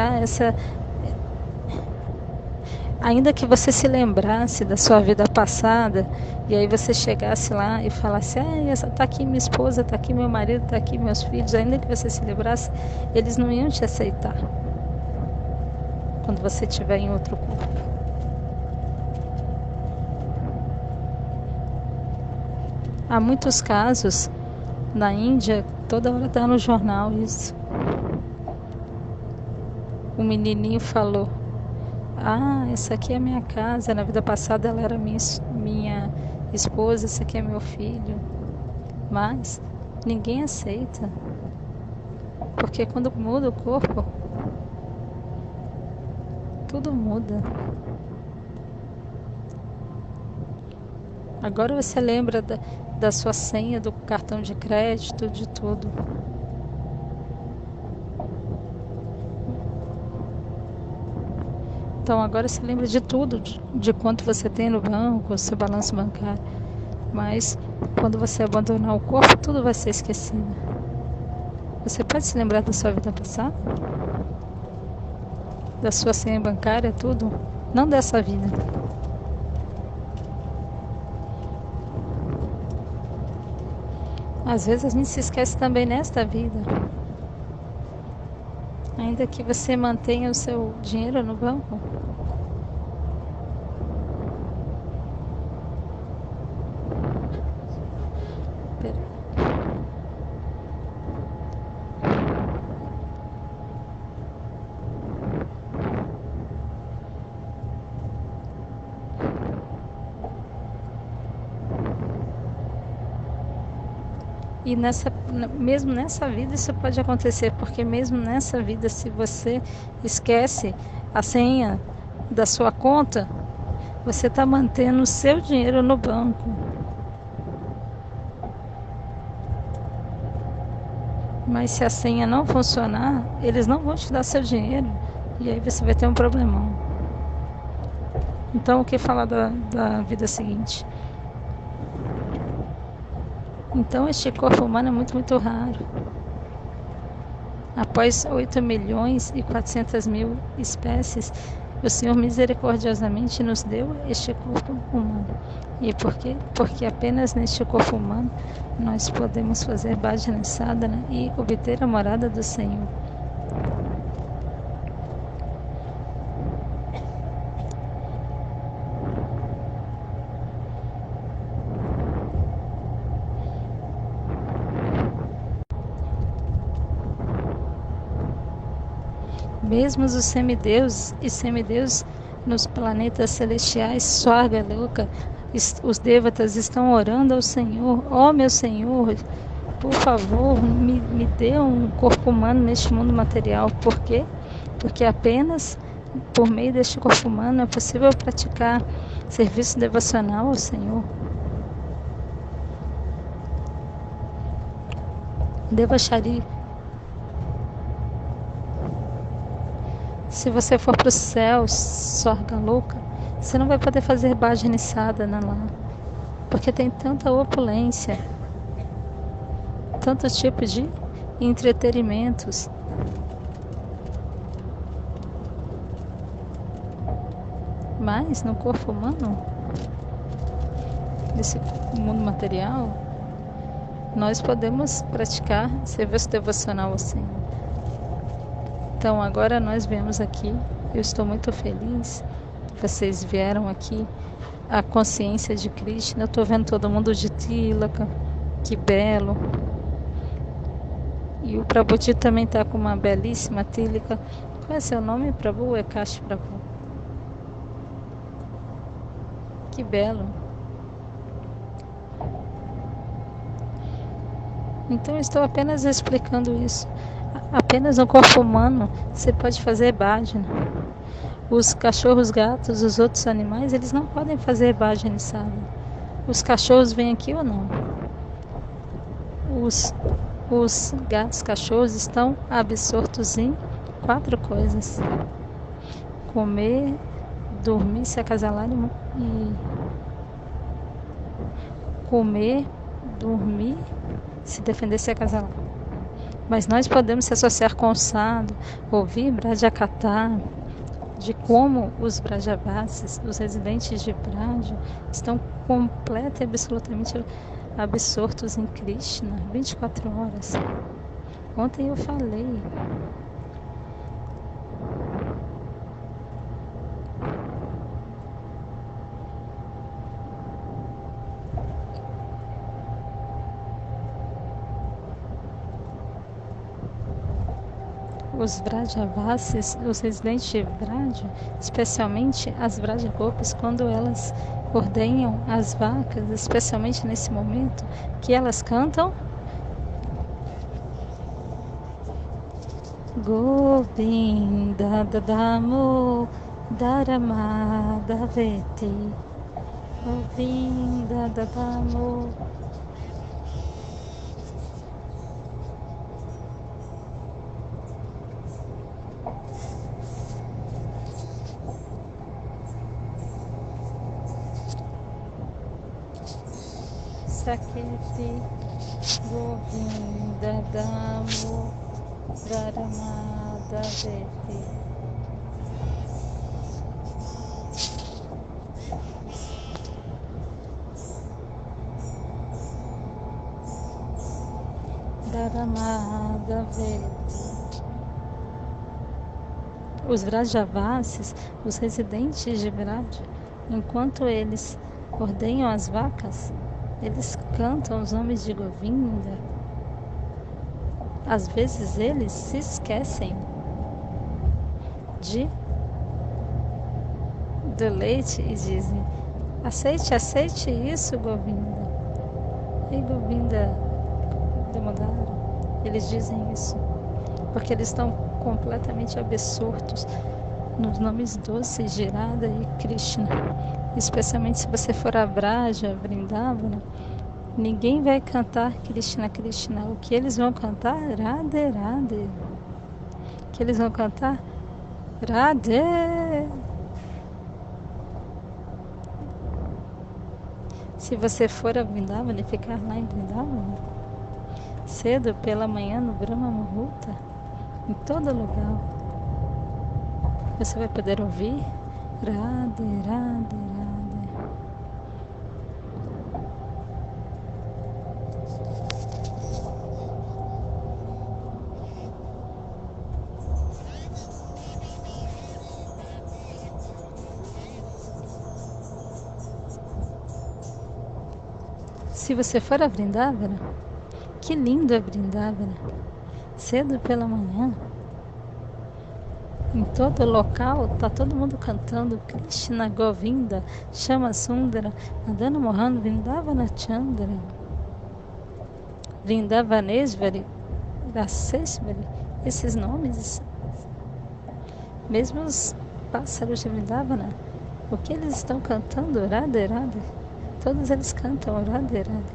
ainda que você se lembrasse da sua vida passada, e aí você chegasse lá e falasse, tá aqui minha esposa, tá aqui meu marido, tá aqui meus filhos, ainda que você se lembrasse, eles não iam te aceitar quando você estiver em outro corpo. Há muitos casos na Índia, toda hora está no jornal isso. Um menininho falou, essa aqui é a minha casa, na vida passada ela era minha esposa, esse aqui é meu filho. Mas ninguém aceita, porque quando muda o corpo, tudo muda. Agora você lembra da sua senha, do cartão de crédito, de tudo. Então agora você lembra de tudo, de quanto você tem no banco, seu balanço bancário. Mas quando você abandonar o corpo, tudo vai ser esquecido. Você pode se lembrar da sua vida passada? Da sua senha bancária, tudo? Não dessa vida. Às vezes a gente se esquece também nesta vida. Ainda que você mantenha o seu dinheiro no banco. E mesmo nessa vida isso pode acontecer, porque mesmo nessa vida, se você esquece a senha da sua conta, você está mantendo o seu dinheiro no banco. Mas se a senha não funcionar, eles não vão te dar seu dinheiro. E aí você vai ter um problemão. Então, o que falar da vida seguinte? Então este corpo humano é muito, muito raro. Após 8.400.000 espécies, o Senhor misericordiosamente nos deu este corpo humano. E por quê? Porque apenas neste corpo humano nós podemos fazer bhajana sadhana e obter a morada do Senhor. Mesmo os semideuses e semideuses nos planetas celestiais, Swarga, Loka, os devatas estão orando ao Senhor. Ó meu Senhor, por favor, me dê um corpo humano neste mundo material. Por quê? Porque apenas por meio deste corpo humano é possível praticar serviço devocional ao Senhor. Devachari. Se você for para o céu, Swarga Loka, você não vai poder fazer bhajana sadhana lá, porque tem tanta opulência, tantos tipos de entretenimentos. Mas no corpo humano, nesse mundo material, nós podemos praticar serviço devocional assim. Então agora nós viemos aqui, eu estou muito feliz que vocês vieram aqui, a consciência de Krishna. Eu estou vendo todo mundo de Tilaka, que belo. E o Prabhuji também está com uma belíssima Tilaka. Qual é seu nome, Prabhu? É Kashi Prabhu. Que belo. Então eu estou apenas explicando isso. Apenas no corpo humano você pode fazer bhajana. Os cachorros, gatos, os outros animais, eles não podem fazer bhajana sadhana. Os cachorros vêm aqui ou não? Os gatos, cachorros estão absortos em 4 coisas: comer, dormir, se acasalar e comer, dormir, se defender, se acasalar. Mas nós podemos se associar com o sadhu, ouvir Brajakatha, de como os Brajavasis, os residentes de Braja, estão completa e absolutamente absortos em Krishna 24 horas. Ontem eu falei. Os Brajavasis, os residentes de Braja, especialmente as Brajagopis, quando elas ordenham as vacas, especialmente nesse momento, que elas cantam Govinda Dadamo Daramadaveti, Govinda Dadamo. Saketi Govinda Damo Daramadaveti. Daramadaveti. Os Vrajavasis, os residentes de Vraja, enquanto eles ordenham as vacas, eles cantam os nomes de Govinda. Às vezes eles se esquecem do leite e dizem: aceite, aceite isso, Govinda. Ei, Govinda Damodara. Eles dizem isso porque eles estão completamente absortos nos nomes doces de Radha e Krishna. Especialmente se você for a Braja, Vrindavana, ninguém vai cantar Krishna, Krishna. O que eles vão cantar? Radhe, Radhe. O que eles vão cantar? Radhe. Se você for a Vrindavana e ficar lá em Vrindavana, cedo pela manhã no Brahma Muhurta, em todo lugar, você vai poder ouvir Radhe, Radhe, Radhe. Se você for a Vrindavana, que lindo é Vrindavana, cedo pela manhã, em todo local, tá todo mundo cantando Krishna, Govinda, Shama Sundara, Madana Mohan, Vrindavana Chandra, Vrindavaneshvari, Raseshvari, esses nomes, mesmo os pássaros de Vrindavana, o que eles estão cantando? Radhe, Radhe. Todos eles cantam Radhe, Radhe.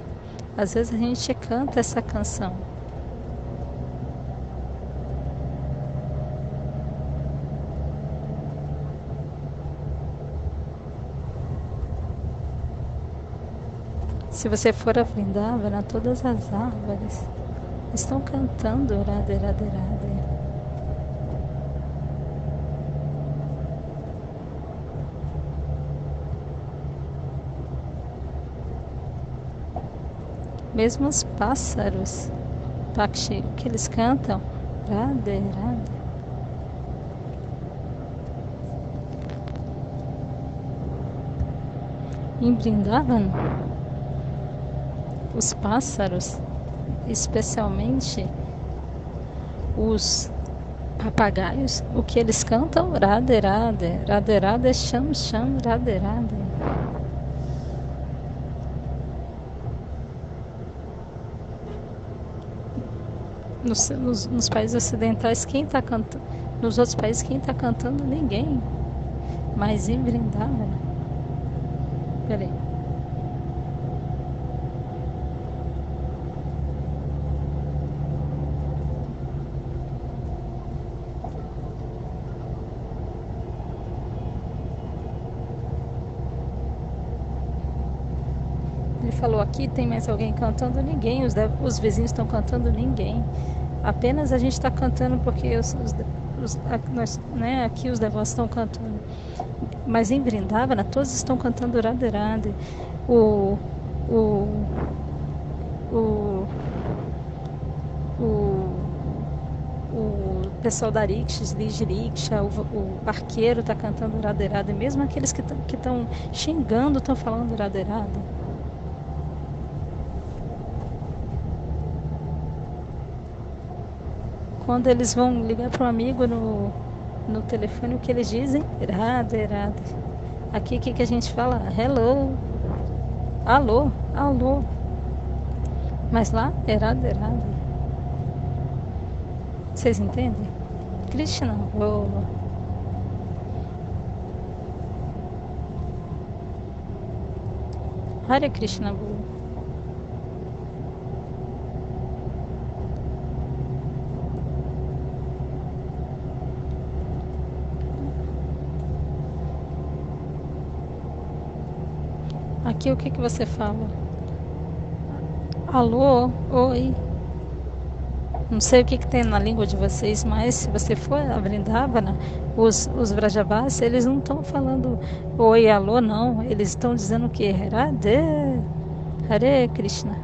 Às vezes a gente canta essa canção. Se você for a Vrindavana, todas as árvores estão cantando Radhe, Radhe, Radhe. Mesmo os pássaros, Pakshi, que eles cantam Radhe, Radhe. Em Vrindavan, os pássaros, especialmente os papagaios, o que eles cantam? Radhe, Radhe, Radhe, Radhe, Sham, Sham, Radhe, Radhe. Nos países ocidentais, quem está cantando? Nos outros países, quem está cantando? Ninguém. Mas em Vrindavana, peraí. Ele falou aqui, tem mais alguém cantando? Ninguém. Os vizinhos estão cantando? Ninguém. Apenas a gente está cantando porque aqui os devotos estão cantando. Mas em Vrindavana, todos estão cantando Radhe, Radhe. O pessoal da ricksha, o barqueiro está cantando Radhe, Radhe. Mesmo aqueles que estão xingando estão falando Radhe, Radhe. Quando eles vão ligar para um amigo no telefone, o que eles dizem? Radhe, Radhe. Aqui o que a gente fala? Hello. Alô, alô. Mas lá é Radhe, Radhe. Vocês entendem? Krishna, oh. Hare Krishna, Guru. Aqui o que você fala? Alô, oi. Não sei o que tem na língua de vocês, mas se você for a Vrindavana, os Vrajavasis, eles não estão falando oi, alô, não. Eles estão dizendo o quê? Radhe, Hare Krishna.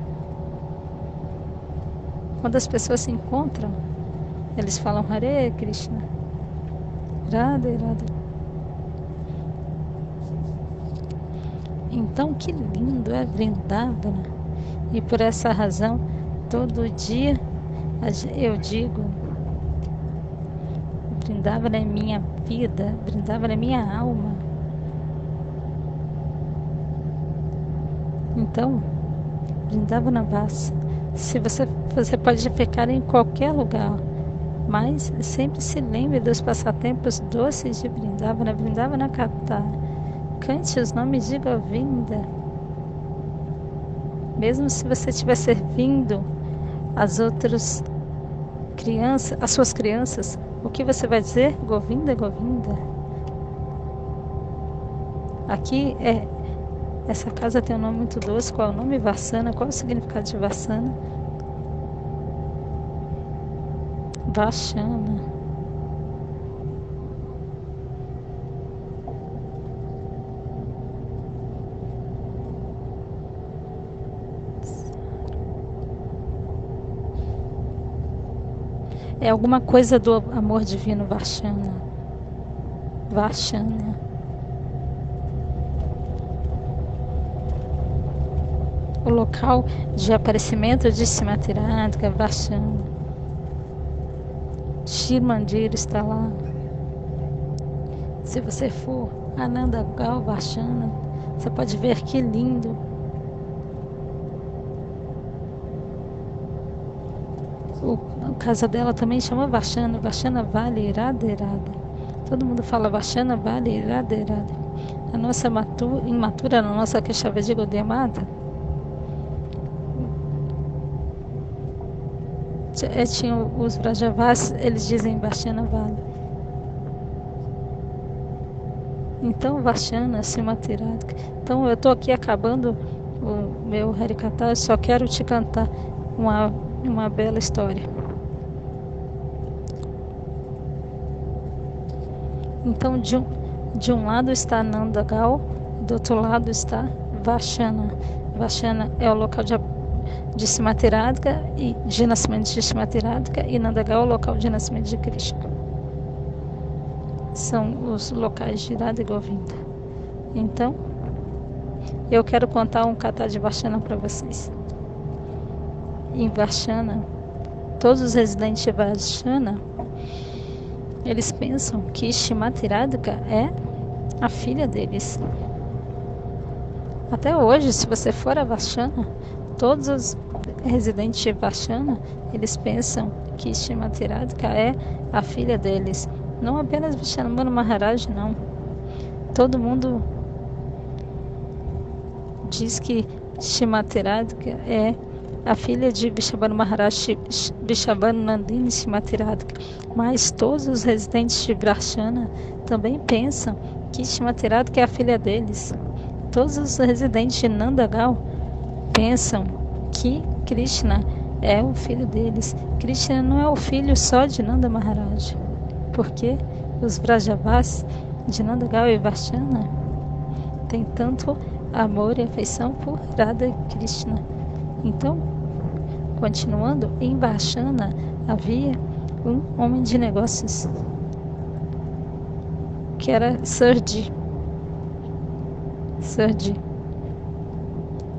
Quando as pessoas se encontram, eles falam Hare Krishna. Radhe, Radhe. Então, que lindo é Vrindavana. E por essa razão, todo dia eu digo, Vrindavana é minha vida, Vrindavana é minha alma. Então, Vrindavana basta. Se você pode ficar em qualquer lugar, mas sempre se lembre dos passatempos doces de Vrindavana, Vrindavana Katha. Cante os nomes de Govinda. Mesmo se você estiver servindo as outras crianças, as suas crianças, o que você vai dizer? Govinda, Govinda. Aqui Essa casa tem um nome muito doce. Qual é o nome? Varsana. Qual é o significado de Varsana? Varsana. É alguma coisa do amor divino, Varshana. Varshana. O local de aparecimento de Simatirádhika, Varshana. Shiv Mandir está lá. Se você for a Nandagal, Varshana, você pode ver que lindo. A casa dela também chama Varshana. Varshana Vale Radha Radha. Todo mundo fala Varshana Vale Radha Radha. A nossa imatura, na nossa Keshava de Gaudiya tinha os Vrajavas, eles dizem Varshana Vale. Então, Varshana, Simatirádhika. Então, eu estou aqui acabando o meu Harikatha, só quero te cantar uma bela história. Então, de um lado está Nandagal, do outro lado está Varshana. Varshana é o local de Simatirádhika e de nascimento de Simatirádhika, e Nandagal é o local de nascimento de Krishna. São os locais de Radha e Govinda. Então, eu quero contar um katha de Varshana para vocês. Em Varshana, todos os residentes de Varshana, eles pensam que Simatirádhika é a filha deles. Até hoje, se você for a Varshana, todos os residentes de Varshana, eles pensam que Simatirádhika é a filha deles. Não apenas Vishwambara Maharaj, não. Todo mundo diz que Simatirádhika é a filha de Vishwambara Maharaj, Vishwambara Nandini Simatirádhika. Mas todos os residentes de Varshana também pensam que Simatirádhika é a filha deles. Todos os residentes de Nandagal pensam que Krishna é o filho deles. Krishna não é o filho só de Nanda Maharaj. Porque os Vrajavas de Nandagal e Varshana têm tanto amor e afeição por Radha e Krishna. Então, continuando, em Varshana havia um homem de negócios que era Surji.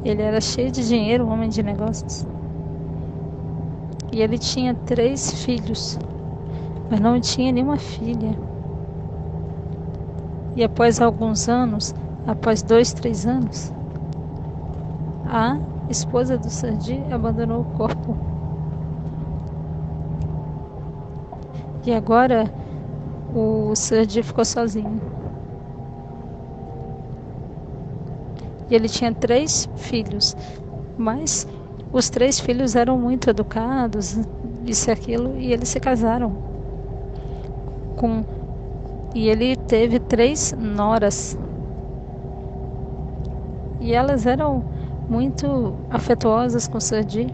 Ele era cheio de dinheiro, um homem de negócios. E ele tinha 3 filhos, mas não tinha nenhuma filha. E após alguns anos, após 2, 3 anos, a esposa do Surji abandonou o corpo. E agora o Surji ficou sozinho. E ele tinha 3 filhos, mas os 3 filhos eram muito educados, isso e aquilo, e eles se casaram. E ele teve 3 noras. E elas eram muito afetuosas com Surji.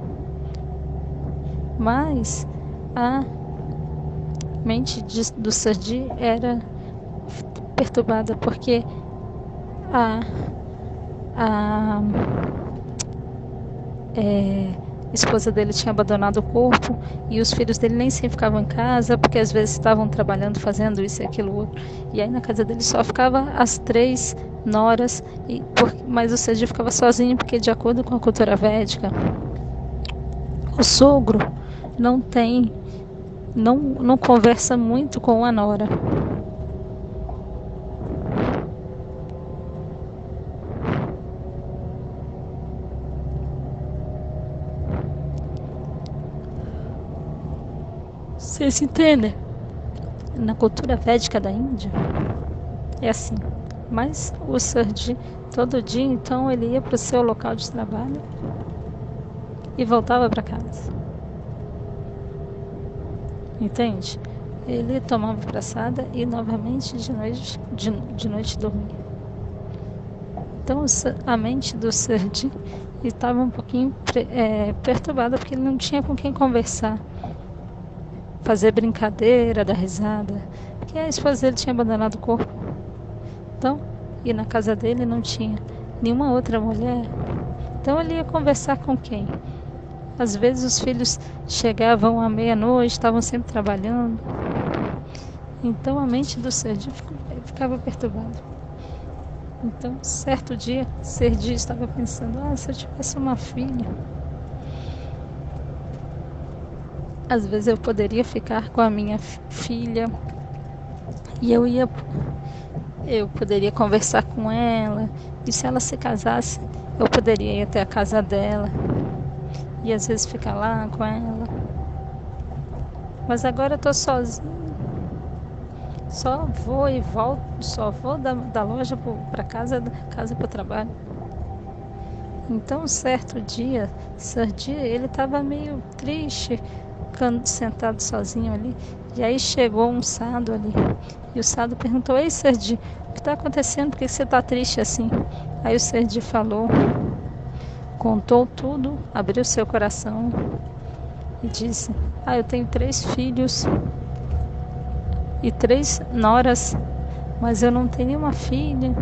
Mas a mente do Surji era perturbada, porque a esposa dele tinha abandonado o corpo, e os filhos dele nem sempre ficavam em casa, porque às vezes estavam trabalhando, fazendo isso e aquilo outro. E aí na casa dele só ficava as 3 noras, mas o Surji ficava sozinho, porque de acordo com a cultura védica, o sogro não conversa muito com a nora. Vocês entendem? Na cultura védica da Índia é assim. Mas o Surji, todo dia, então, ele ia para o seu local de trabalho e voltava para casa. Entende? Ele tomava praçada e novamente de noite dormia. Então a mente do Sergi estava um pouquinho perturbada, porque ele não tinha com quem conversar, fazer brincadeira, dar risada, porque a esposa dele tinha abandonado o corpo. Então, e na casa dele não tinha nenhuma outra mulher. Então ele ia conversar com quem? Às vezes os filhos chegavam à meia-noite, estavam sempre trabalhando. Então a mente do Sergi ficava perturbada. Então, certo dia, Sergi estava pensando: se eu tivesse uma filha, às vezes eu poderia ficar com a minha filha e eu poderia conversar com ela, e se ela se casasse, eu poderia ir até a casa dela e às vezes ficar lá com ela. Mas agora eu tô sozinha, só vou e volto, só vou da loja para casa, da casa para o trabalho. Então, certo dia, ele estava meio triste, sentado sozinho ali. E aí chegou um sado ali. E o sado perguntou: Ei, Sergi, o que está acontecendo? Por que você está triste assim? Aí o Sergi falou, contou tudo, abriu seu coração e disse: eu tenho 3 filhos e 3 noras, mas eu não tenho nenhuma filha.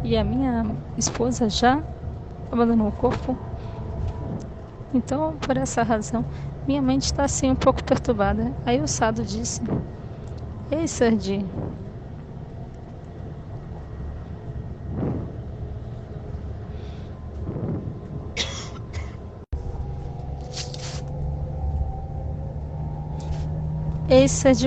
E a minha esposa já abandonou o corpo. Então, por essa razão, minha mente está assim um pouco perturbada. Aí o sado disse: Ei, Sergi,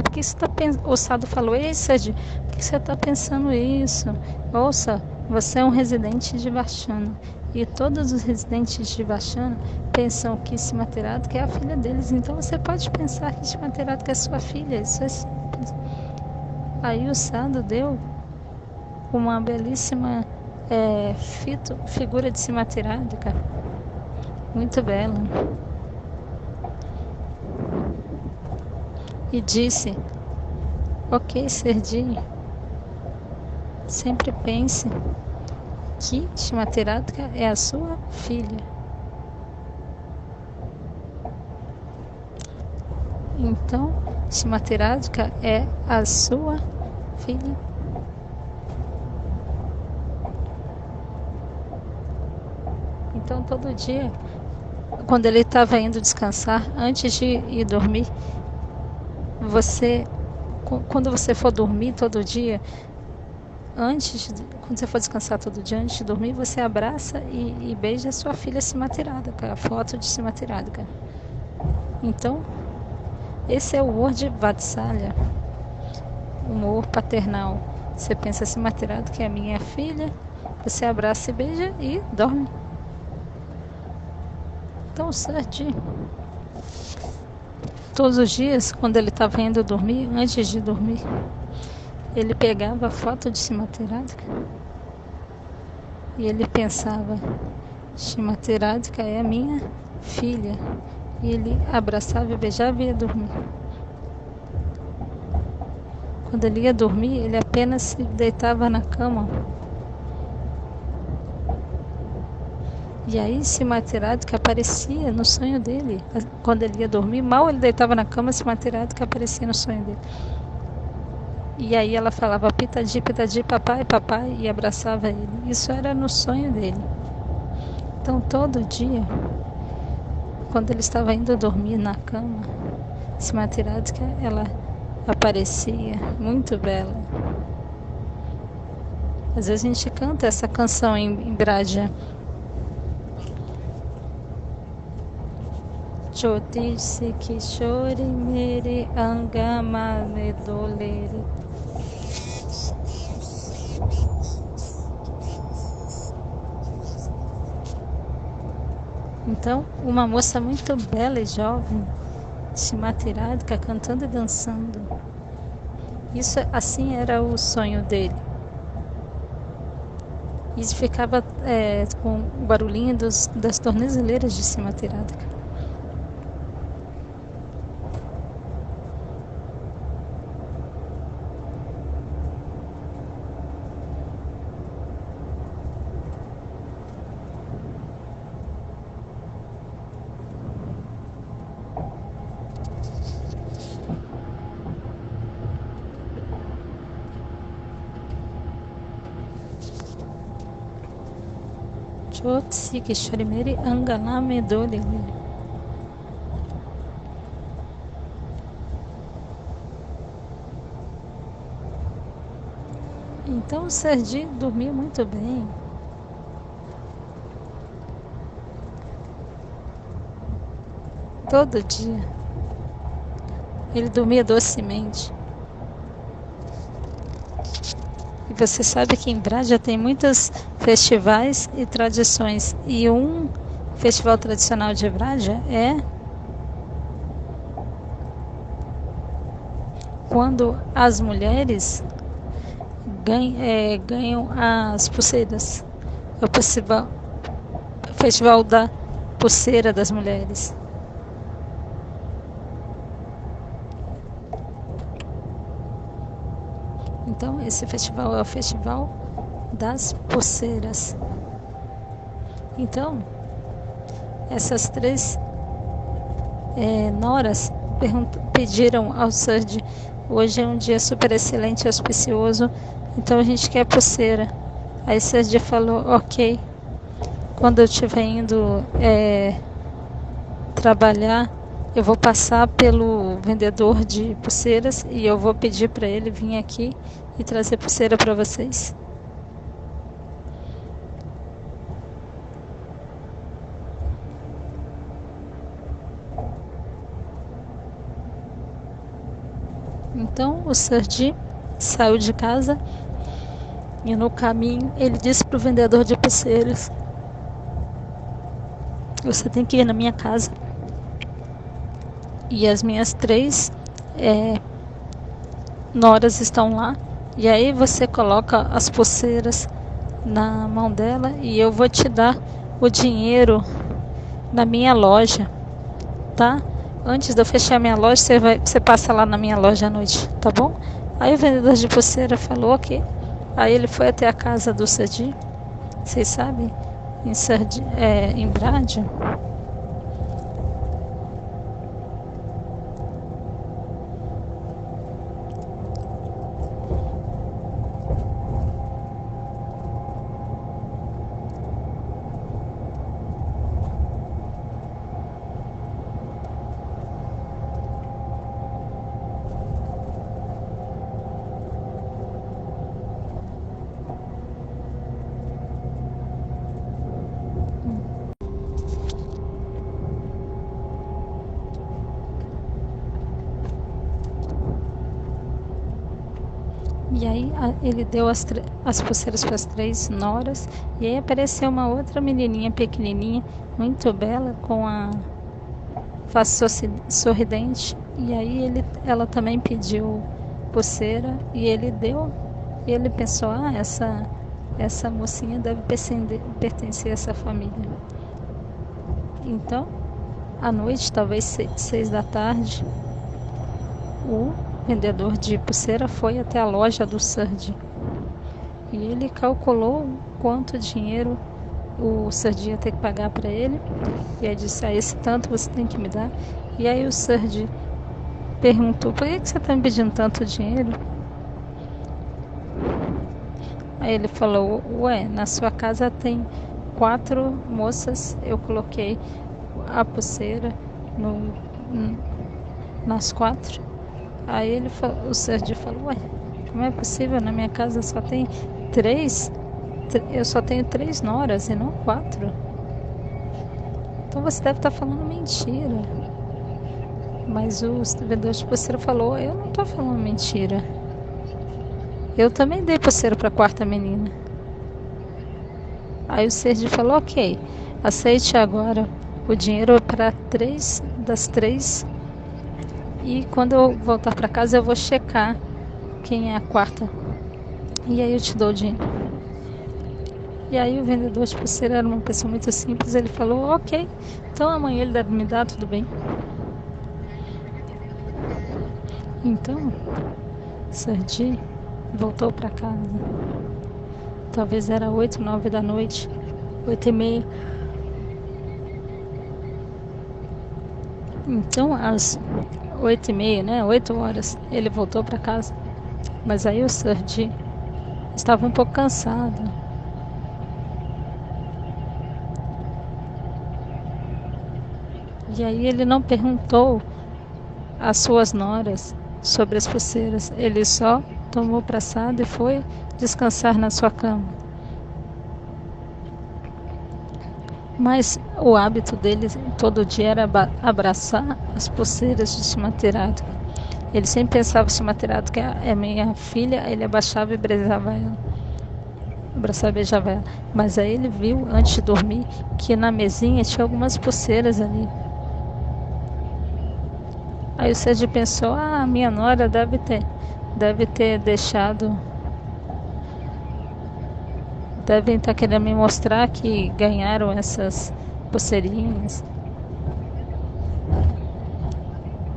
por que você está pensando? O sado falou: Ei, Sergi, por que você está pensando isso? Ouça, você é um residente de Varshana. E todos os residentes de Varshana pensam que Simateradka é a filha deles. Então você pode pensar que Simateradka é sua filha. Isso é simples. Aí o sado deu uma belíssima figura de Simateradka. Muito bela. E disse: Ok, Sergi, sempre pense que Simateradka é a sua filha. Então, Simateradka é a sua filha. Então, todo dia, quando ele estava indo descansar, antes de ir dormir, quando você for dormir todo dia, quando você for descansar todo dia, antes de dormir, você abraça e beija a sua filha Simateradka, a foto de Simateradka. Então, esse é o humor de Vatsalya, o humor paternal. Você pensa Simateradka é a minha filha, você abraça e beija e dorme. Então, Sergi, todos os dias, quando ele estava indo dormir, antes de dormir, ele pegava a foto de Simateradka e ele pensava: Simateradka é a minha filha. E ele abraçava e beijava e ia dormir. Quando ele ia dormir, ele apenas se deitava na cama. E aí Simateradka aparecia no sonho dele. Quando ele ia dormir, mal ele deitava na cama, Simateradka aparecia no sonho dele. E aí ela falava: Pitadi, Pitadi, papai, papai, e abraçava ele. Isso era no sonho dele. Então todo dia, quando ele estava indo dormir na cama, Simateradka, ela aparecia muito bela. Às vezes a gente canta essa canção em Braja. Choti se kishore mere angama medolere. Então, uma moça muito bela e jovem, Simateradka, cantando e dançando. Isso assim era o sonho dele. E ficava com o barulhinho das tornezeleiras de Simateradka. Shotsi Kisharimeri Anganame Dolili. Então o Sergi dormiu muito bem. Todo dia. Ele dormia docemente. E você sabe que em Brádia tem muitos festivais e tradições. E um festival tradicional de Brádia é quando as mulheres ganham as pulseiras. É o festival da pulseira das mulheres. Então, esse festival é o festival das pulseiras. Então, essas três noras pediram ao Sergi: hoje é um dia super excelente e auspicioso, então a gente quer pulseira. Aí Sergi falou: ok, quando eu estiver indo trabalhar, eu vou passar pelo vendedor de pulseiras e eu vou pedir para ele vir aqui e trazer pulseira para vocês. Então o Sergi saiu de casa e no caminho ele disse para o vendedor de pulseiras: você tem que ir na minha casa e as minhas três noras estão lá, e aí você coloca as pulseiras na mão dela e eu vou te dar o dinheiro na minha loja, tá? Antes de eu fechar minha loja, você passa lá na minha loja à noite, tá bom? Aí o vendedor de pulseira falou: ok. Aí ele foi até a casa do Sergi. Vocês sabem, em Brádia, e aí ele deu as pulseiras para as três noras, e aí apareceu uma outra menininha pequenininha, muito bela, com a face sorridente, e aí ela também pediu pulseira e ele deu, e ele pensou: essa mocinha deve pertencer a essa família. Então, à noite, talvez 6 da tarde, o vendedor de pulseira foi até a loja do Sergi e ele calculou quanto dinheiro o Sergi ia ter que pagar para ele, e aí disse: esse tanto você tem que me dar. E aí o Sergi perguntou: por que você está me pedindo tanto dinheiro? Aí ele falou: ué, na sua casa tem 4 moças, eu coloquei a pulseira nas 4. Aí o Sergi falou: ué, como é possível? Na minha casa só tem 3? Eu só tenho 3 noras e não 4. Então você deve estar falando mentira. Mas o vendedor de pulseira falou: eu não estou falando mentira. Eu também dei pulseira para a 4ª menina. Aí o Sergi falou: ok, aceite agora o dinheiro para 3 das 3. E quando eu voltar para casa eu vou checar quem é a 4ª. E aí eu te dou o dinheiro. E aí o vendedor de pulseira era uma pessoa muito simples. Ele falou: ok, então amanhã ele deve me dar, tudo bem. Então Sergi voltou para casa. Talvez era 8, 9 da noite, 8h30. Então às 8h30, né, 8 horas, ele voltou para casa. Mas aí o Sergi estava um pouco cansado. E aí ele não perguntou às suas noras sobre as pulseiras. Ele só tomou praçado e foi descansar na sua cama. Mas o hábito dele todo dia era abraçar as pulseiras de Shimaterado. Ele sempre pensava Shimaterado que é minha filha, ele abaixava e beijava ela. Abraçava e beijava ela. Mas aí ele viu, antes de dormir, que na mesinha tinha algumas pulseiras ali. Aí o Sergi pensou, minha nora deve ter deixado. Devem estar querendo me mostrar que ganharam essas pulseirinhas.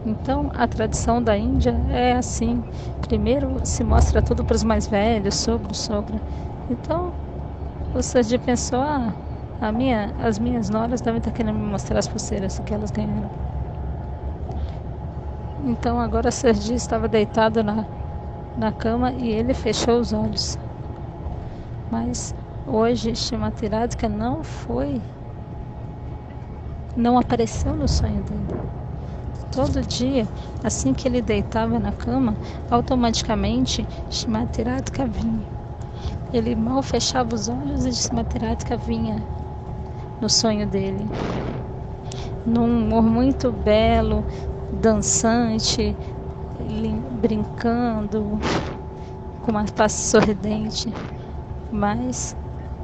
Então, a tradição da Índia é assim. Primeiro se mostra tudo para os mais velhos, sogro, sogra. Então, o Sergi pensou, as minhas noras devem estar querendo me mostrar as pulseiras que elas ganharam. Então, agora o Sergi estava deitado na cama e ele fechou os olhos. Mas hoje Shrimati Radhika não apareceu no sonho dele. Todo dia, assim que ele deitava na cama, automaticamente Shrimati Radhika vinha. Ele mal fechava os olhos e Shrimati Radhika vinha no sonho dele. Num humor muito belo, dançante, brincando, com uma face sorridente. Mas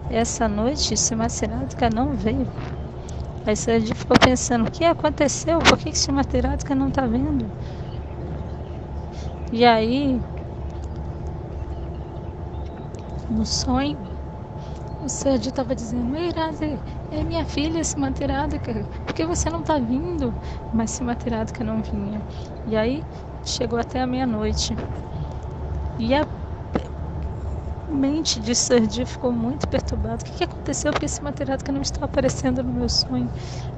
essa noite Shrimati Radhika não veio. Aí Sergi ficou pensando, o que aconteceu? Por que Shrimati Radhika não está vendo? E aí, no sonho, o Sergi estava dizendo, ei Radha, é minha filha Shrimati Radhika, por que você não está vindo? Mas Shrimati Radhika não vinha. E aí, chegou até a meia-noite. E a mente de Sergi ficou muito perturbada. O que aconteceu? Porque Shrimati Radhika não está aparecendo no meu sonho.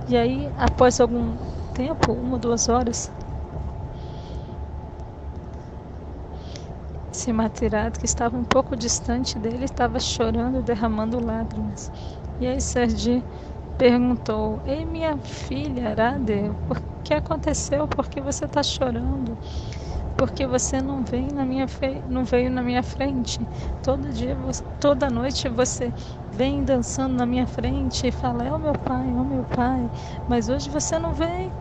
E aí, após algum tempo, 1 ou 2 horas, Shrimati Radhika estava um pouco distante dele, estava chorando, derramando lágrimas. E aí Sergi perguntou, ei minha filha Radha, o que aconteceu? Por que você está chorando? Porque você não veio na minha frente. Todo dia, toda noite você vem dançando na minha frente e fala, é o meu pai, mas hoje você não vem.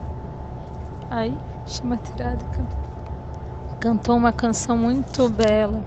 Aí Shrimati Radhika cantou uma canção muito bela.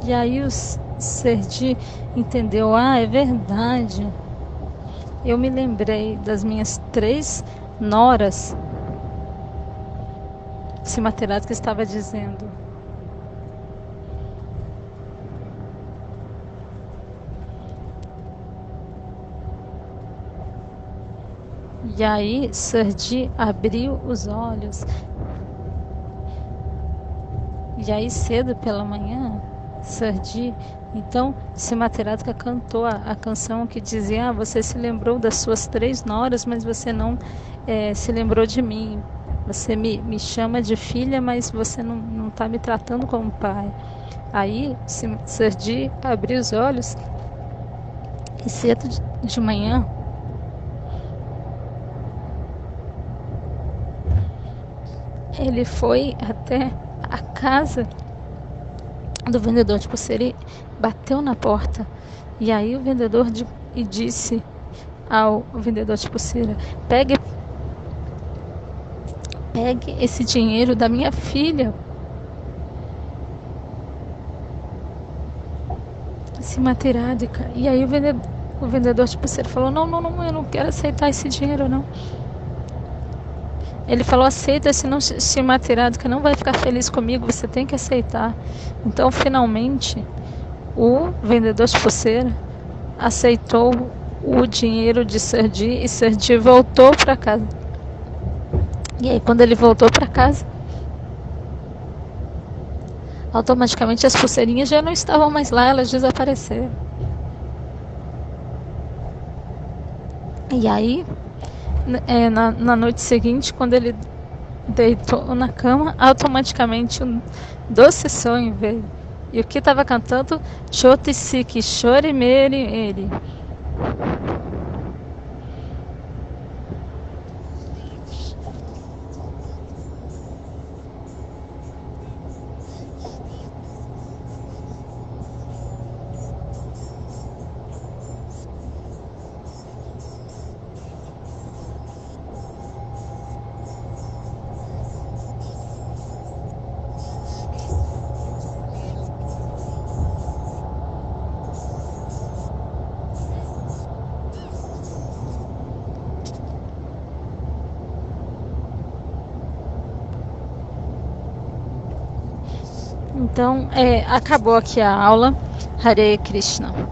E aí o Sergi entendeu, é verdade. Eu me lembrei das minhas 3 noras. Shrimati Radhika estava dizendo. E aí Sergi abriu os olhos. E aí cedo pela manhã, Sergi, então Shrimati Radhika cantou a canção que dizia, você se lembrou das suas 3 noras, mas você não se lembrou de mim. Você me chama de filha, mas você não está me tratando como pai. Aí Sergi abriu os olhos e cedo de manhã ele foi até a casa do vendedor de pulseira e bateu na porta. E aí o vendedor disse ao vendedor de pulseira, pegue esse dinheiro da minha filha. assim, materádica. E aí o vendedor de pulseira falou, não, não, não, eu não quero aceitar esse dinheiro, não. Ele falou, aceita, senão se materádica não vai ficar feliz comigo, você tem que aceitar. Então, finalmente, o vendedor de pulseira aceitou o dinheiro de Serdi e Serdi voltou para casa. E aí, quando ele voltou para casa, automaticamente as pulseirinhas já não estavam mais lá, elas desapareceram. E aí, na noite seguinte, quando ele deitou na cama, automaticamente um doce sonho veio. E o que estava cantando? Chotisiki, chorimeri, ele. Então, acabou aqui a aula. Hare Krishna.